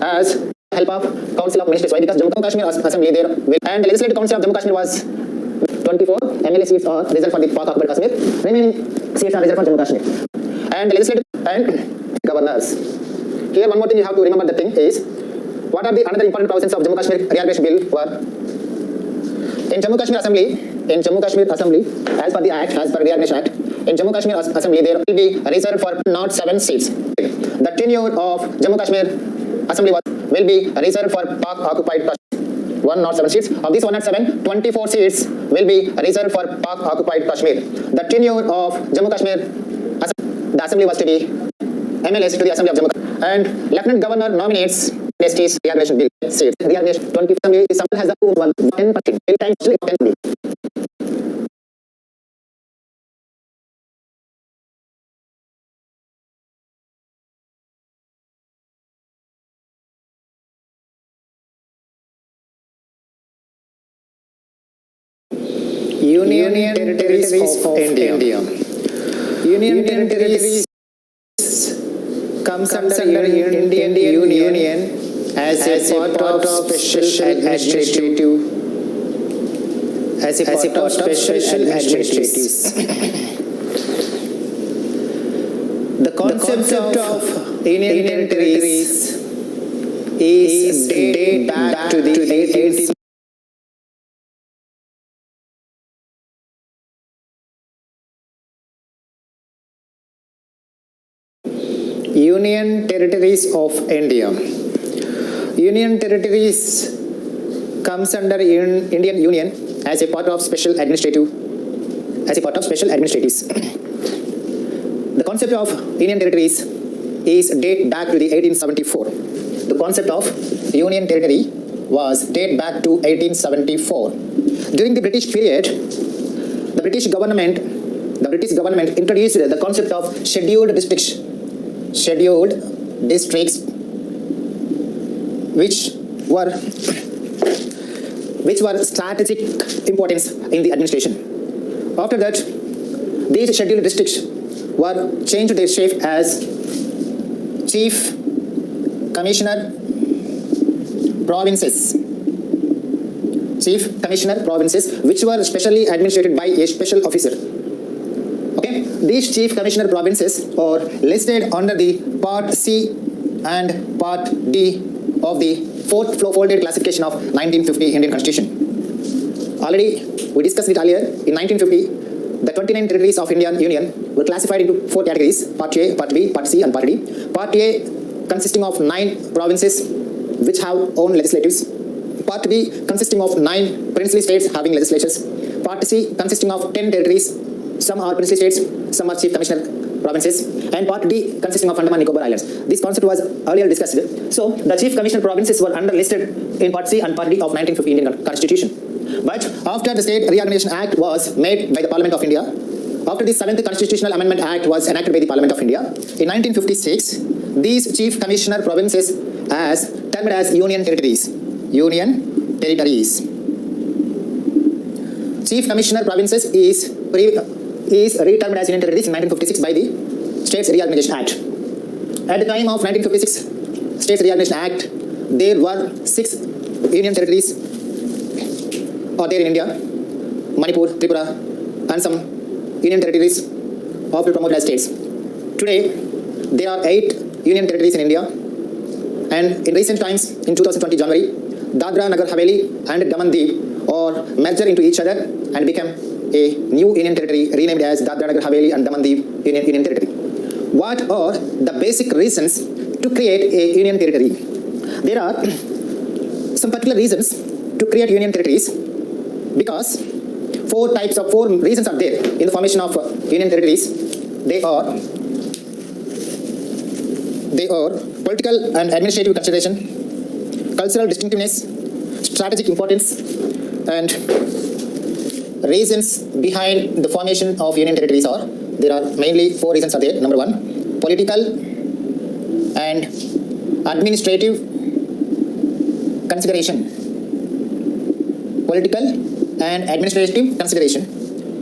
as help of Council of Ministers. Why? Because Jammu Kashmir Assembly there and the Legislative Council of Jammu Kashmir was 24 MLA seats are reserved for the Pak Occupied Kashmir. Remaining seats are reserved for Jammu Kashmir. And the legislative and governors. Here one more thing you have to remember the thing is, what are the another important provisions of Jammu Kashmir reorganization bill were? In Jammu Kashmir Assembly, as per the Act, as per the Reorganization Act, in Jammu Kashmir Assembly there will be reserved for not 7 seats. The tenure of Jammu Kashmir Assembly will be reserved for Pak Occupied Kashmir. 107 seats. Of these 107, 24 seats will be reserved for Pak occupied Kashmir. The tenure of Jammu Kashmir, the assembly was to be MLS to the Assembly of Jammu Kashmir. And Lieutenant Governor nominates ST's reorganization bill seats. Reorganization 20 assembly has the 10%. 10 times 10. Union Territories of India. Union Territories comes under Indian Union as a part of special administrative The concept of Union Territories is dated back to the 18th Union Territories of India. Union Territories comes under Indian Union as a part of special administratives. The concept of Union Territories is date back to the 1874. The concept of Union Territory was date back to 1874. During the British period, the British government introduced the concept of scheduled districts, which were strategic importance in the administration. After that, these scheduled districts were changed their shape as Chief Commissioner Provinces, which were specially administered by a special officer. Okay, these Chief Commissioner Provinces are listed under the Part C and Part D of the fourth folded classification of 1950 Indian Constitution. Already we discussed it earlier. In 1950, the 29 territories of Indian Union were classified into 4 categories: Part A, Part B, Part C and Part D. Part A consisting of 9 provinces which have own legislatives. Part B consisting of 9 princely states having legislatures. Part C consisting of 10 territories. Some are princely states, some are Chief Commissioner Provinces, and Part D consisting of Andaman Nicobar Islands. This concept was earlier discussed. So the Chief Commissioner Provinces were underlisted in Part C and Part D of 1950 Indian Constitution. But after the State Reorganization Act was made by the Parliament of India, after the 7th Constitutional Amendment Act was enacted by the Parliament of India, in 1956, these Chief Commissioner Provinces as termed as Union Territories. Chief Commissioner Provinces is retermed as Union Territories in 1956 by the States Reorganization Act. At the time of 1956 States Reorganization Act, there were 6 Union Territories are there in India: Manipur, Tripura, and some Union Territories often promoted as states. Today, there are 8 Union Territories in India, and in recent times, in 2020 January, Dadra, Nagar Haveli, and Daman Diu are merged into each other and become a new Union Territory renamed as Dadra, Nagar Haveli, and Daman Diu Union Territory. What are the basic reasons to create a Union Territory? There are some particular reasons to create Union Territories, because 4 reasons are there in the formation of Union Territories. They are political and administrative consideration, cultural distinctiveness, strategic importance, and reasons behind the formation of Union Territories are, there are mainly 4 reasons are there. Number 1, political and administrative consideration.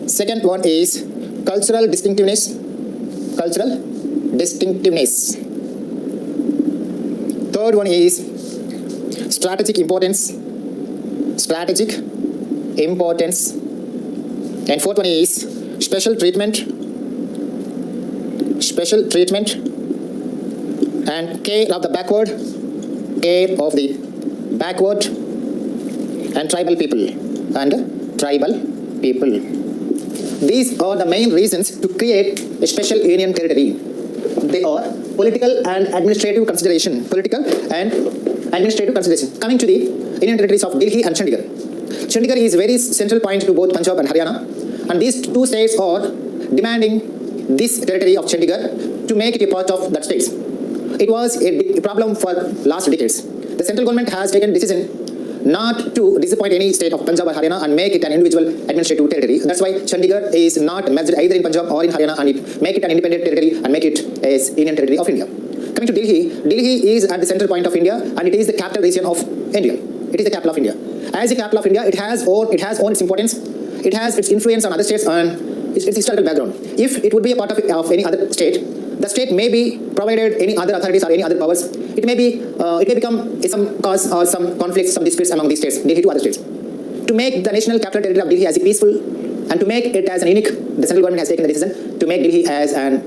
Second one is cultural distinctiveness. Third one is strategic importance. And fourth one is special treatment and care of the backward and tribal people. These are the main reasons to create a special Union Territory. They are political and administrative consideration. Coming to the Union territories of Delhi and Chandigarh. Chandigarh is very central point to both Punjab and Haryana, and these two states are demanding this territory of Chandigarh to make it a part of that states. It was a problem for last decades. The central government has taken decision not to disappoint any state of Punjab or Haryana and make it an individual administrative territory. That's why Chandigarh is not merged either in Punjab or in Haryana, and it make it an independent territory and make it as Union territory of India. Coming to Delhi, Delhi is at the central point of India, and it is the capital region of India. It is the capital of India. As the capital of India, it has own its importance. It has its influence on other states and its historical background. If it would be a part of any other state, the state may be provided any other authorities or any other powers. It may become some cause or some conflicts, some disputes among these states, Delhi to other states. To make the national capital territory of Delhi as a peaceful, and to make it as an unique, the central government has taken the decision to make Delhi as a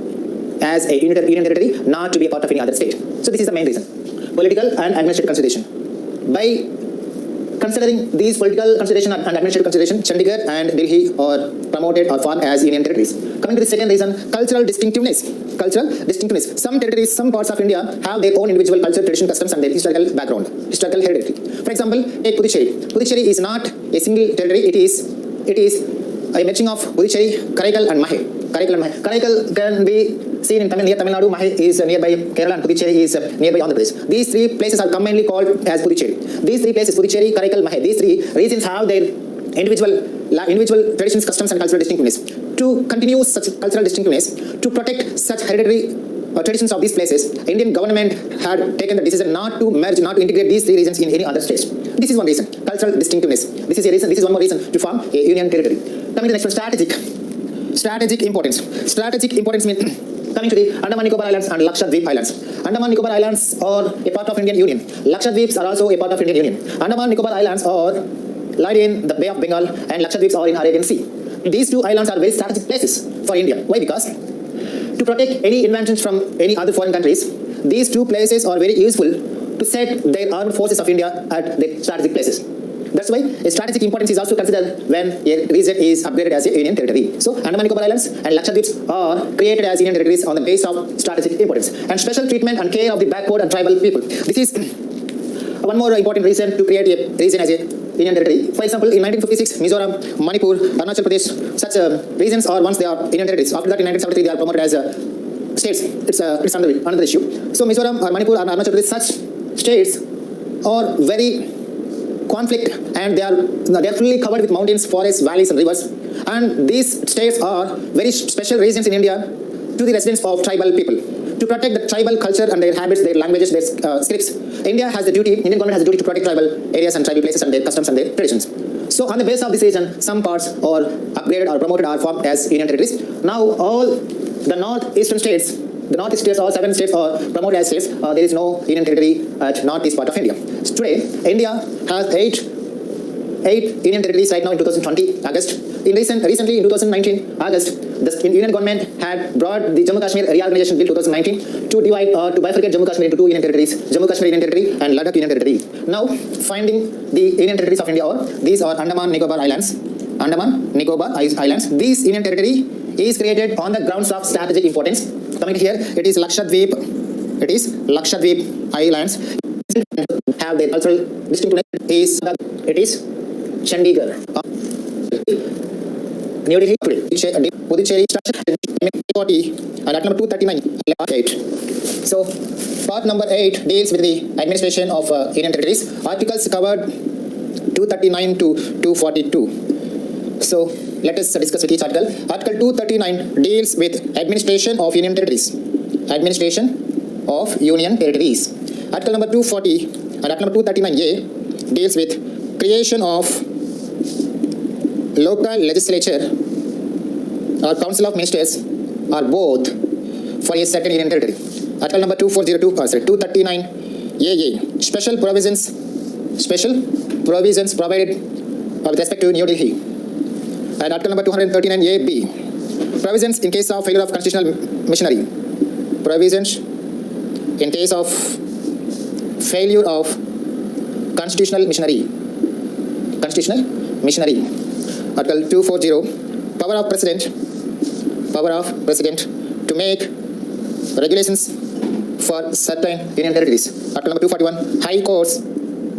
union territory, not to be a part of any other state. So this is the main reason. Political and administrative consideration. By considering these political consideration and administrative consideration, Chandigarh and Delhi are promoted or formed as union territories. Coming to the second reason, cultural distinctiveness. Cultural distinctiveness. Some territories, some parts of India have their own individual culture, tradition, customs, and their historical background, historical heredity. For example, take Puducherry. Puducherry is not a single territory. It is a matching of Puducherry, Karaikal, and Mahe. Karaikal can be seen in near Tamil Nadu. Mahe is nearby Kerala, and Puducherry is nearby Andhra Pradesh. These three places are commonly called as Puducherry. These three places, Puducherry, Karaikal, Mahe, these three regions have their individual traditions, customs, and cultural distinctiveness. To continue such cultural distinctiveness, to protect such hereditary traditions of these places, Indian government had taken the decision not to merge, not to integrate these three regions in any other states. This is one reason, cultural distinctiveness. This is a reason. This is one more reason to form a union territory. Coming to the next one, strategic importance. Strategic importance means coming to the Andaman Nicobar Islands and Lakshadweep Islands. Andaman Nicobar Islands are a part of Indian Union. Lakshadweeps are also a part of Indian Union. Andaman Nicobar Islands are lie in the Bay of Bengal, and Lakshadweeps are in Arabian Sea. These two islands are very strategic places for India. Why? Because to protect any inventions from any other foreign countries, these two places are very useful to set their armed forces of India at the strategic places. That's why a strategic importance is also considered when a region is upgraded as a union territory. So Andaman Nicobar Islands and Lakshadweeps are created as union territories on the basis of strategic importance and special treatment and care of the backward and tribal people. This is one more important reason to create a region as a union territory. For example, in 1956, Mizoram, Manipur, Arunachal Pradesh, such regions are once they are union territories. After that, in 1973, they are promoted as states. It's another issue. So Mizoram or Manipur or Arunachal Pradesh, such states are very conflict, and they are fully covered with mountains, forests, valleys, and rivers. And these states are very special regions in India to the residents of tribal people. To protect the tribal culture and their habits, their languages, their scripts, Indian government has a duty to protect tribal areas and tribal places and their customs and their traditions. So on the basis of this region, some parts are upgraded or promoted or formed as union territories. Now all the northeastern states, all 7 states are promoted as states. There is no union territory at northeast part of India. So today, India has 8 union territories right now in 2020 August. Recently in 2019 August, the Union government had brought the Jammu Kashmir Reorganization Bill 2019 to divide or to bifurcate Jammu Kashmir into 2 union territories, Jammu Kashmir Union Territory and Ladakh Union Territory. Now, finding the union territories of India these are Andaman Nicobar Islands. This union territory is created on the grounds of strategic importance. Coming here, it is Lakshadweep Islands. Have their cultural distinctiveness. It is Chandigarh, New Delhi, Puducherry, and at number 239. So, part number 8 deals with the administration of union territories. Articles covered 239 to 242. So, let us discuss with each article. Article 239 deals with administration of union territories. Article number 240 and article number 239A deals with creation of local legislature or council of ministers or both for a certain union territory. Article number 239AA, special provisions provided with respect to New Delhi. And article number 239AB, provisions in case of failure of constitutional machinery. Provisions in case of failure of constitutional machinery. Article 240, power of president to make regulations for certain union territories. Article number 241, high courts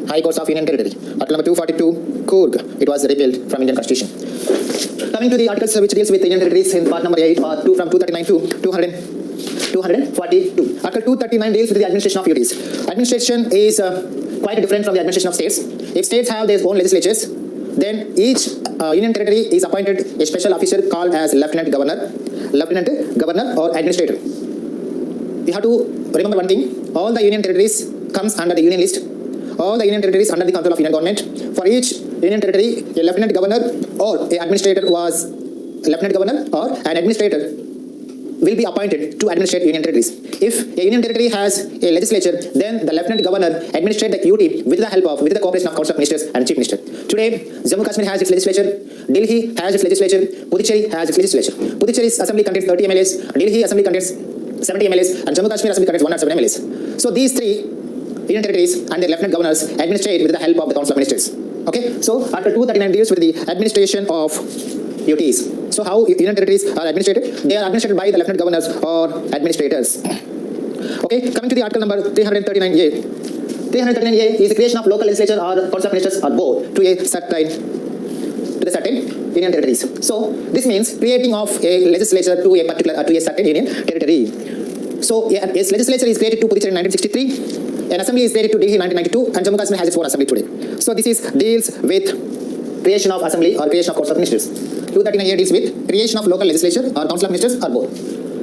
High Courts of Union Territory. Article number 242, Coorg. It was repealed from Indian Constitution. Coming to the articles which deals with Indian territories in part number 8 or 2 from 239 to 242. Article 239 deals with the administration of duties. Administration is quite different from the administration of states. If states have their own legislatures, then each union territory is appointed a special officer called as lieutenant governor or administrator. You have to remember one thing: all the union territories comes under the union list. All the union territories under the control of union government. For each union territory, a lieutenant governor or an administrator or an administrator will be appointed to administrate union territories. If a union territory has a legislature, then the lieutenant governor administrates the UT with the cooperation of Council of Ministers and Chief Minister. Today, Jammu Kashmir has its legislature, Delhi has its legislature, Puducherry has its legislature. Puducherry's assembly contains 30 MLAs, Delhi assembly contains 70 MLAs, and Jammu Kashmir assembly contains 107 MLAs. So these three union territories and their lieutenant governors administrate with the help of the Council of Ministers. Okay, so Article 239 deals with the administration of duties. So how union territories are administrated? They are administrated by the lieutenant governors or administrators. Okay, coming to the article number 339A. 339A is the creation of local legislature or Council of Ministers or both to the certain union territories. So this means creating of a legislature to a certain union territory. So a legislature is created to Puducherry in 1963. An assembly is created to Delhi in 1992, and Jammu Kashmir has its own assembly today. So this deals with creation of assembly or creation of Council of Ministers. 239A deals with creation of local legislature or Council of Ministers or both.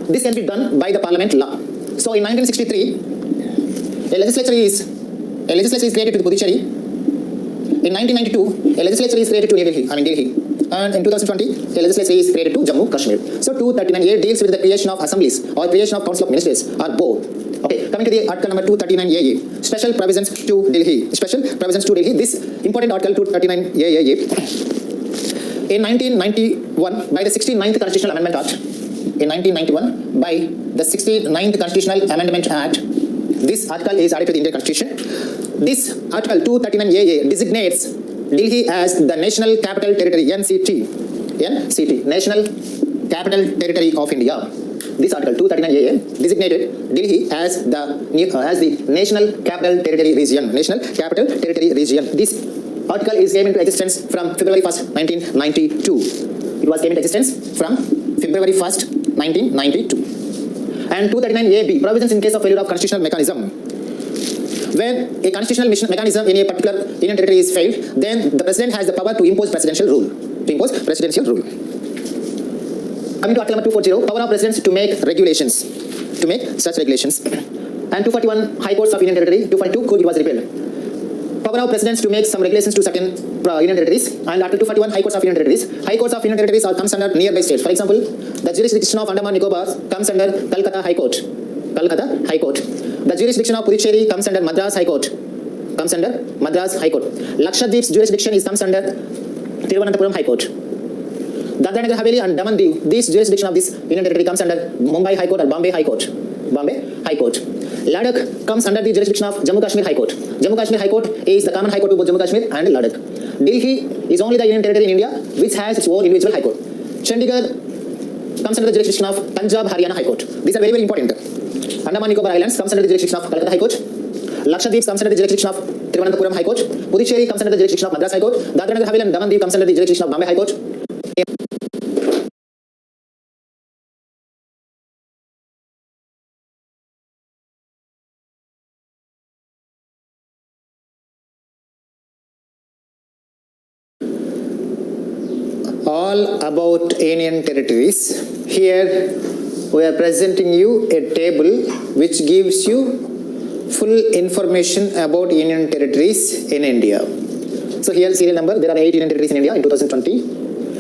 This can be done by the Parliament law. So in 1963, a legislature is created to Puducherry. In 1992, a legislature is created to Delhi. And in 2020, a legislature is created to Jammu Kashmir. So 239A deals with the creation of assemblies or creation of Council of Ministers or both. Okay, coming to the article number 239AA, special provisions to Delhi. This important article 239AA. In 1991, by the 69th Constitutional Amendment Act, this article is added to the Indian Constitution. This article 239AA designates Delhi as the National Capital Territory, NCT, National Capital Territory of India. This article 239AA designated Delhi as the National Capital Territory Region. This article came into existence from February 1st, 1992. It was came into existence from February 1st, 1992. And 239AB, provisions in case of failure of constitutional mechanism. When a constitutional mechanism in a particular union territory is failed, then the president has the power to impose presidential rule. Coming to article number 240, power of presidents to make such regulations. And 241, High Courts of Union Territory. 242, Coorg, it was repealed. Power of presidents to make some regulations to certain union territories. And article 241, High Courts of Union Territories. High Courts of Union Territories comes under nearby states. For example, the jurisdiction of Andaman Nicobar comes under Calcutta High Court. The jurisdiction of Puducherry comes under Madras High Court. Lakshadweep's jurisdiction comes under Thiruvananthapuram High Court. Dadra Nagar Haveli and Daman Diu, this jurisdiction of this union territory comes under Mumbai High Court or Bombay High Court. Ladakh comes under the jurisdiction of Jammu Kashmir High Court. Jammu Kashmir High Court is the common high court of both Jammu Kashmir and Ladakh. Delhi is only the union territory in India which has its own individual high court. Chandigarh comes under the jurisdiction of Punjab Haryana High Court. These are very, very important. Andaman Nicobar Islands comes under the jurisdiction of Calcutta High Court. Lakshadweep comes under the jurisdiction of Thiruvananthapuram High Court. Puducherry comes under the jurisdiction of Madras High Court. Dadra Nagar Haveli and Daman Diu comes under the jurisdiction of Bombay High Court. All about union territories. Here we are presenting you a table which gives you full information about union territories in India. So here serial number, there are 8 union territories in India in 2020.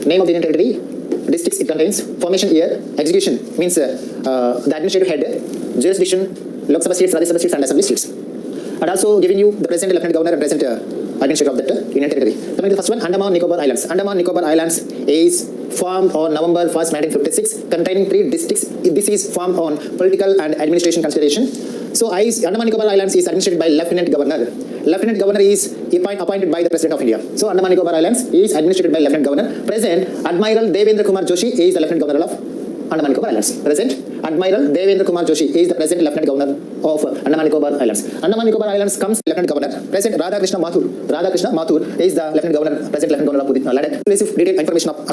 Name of the union territory, districts it contains, formation year, execution means the administrative head, jurisdiction, Lok Sabha seats, Rajya Sabha seats and Assembly seats. And also giving you the present lieutenant governor and present administrator of that union territory. Coming to the first one, Andaman Nicobar Islands. Andaman Nicobar Islands is formed on November 1st, 1956, containing 3 districts. This is formed on political and administration consideration. So Andaman Nicobar Islands is administered by Lieutenant Governor. Lieutenant Governor is appointed by the President of India. So Andaman Nicobar Islands is administered by Lieutenant Governor. Present Admiral Devendra Kumar Joshi is the Lieutenant Governor of Andaman Nicobar Islands. Present Admiral Devendra Kumar Joshi is the present Lieutenant Governor of Andaman Nicobar Islands. Andaman Nicobar Islands comes Lieutenant Governor. Present Radhakrishna Mathur is the Lieutenant Governor, present Lieutenant Governor of Ladakh. Receive detailed information about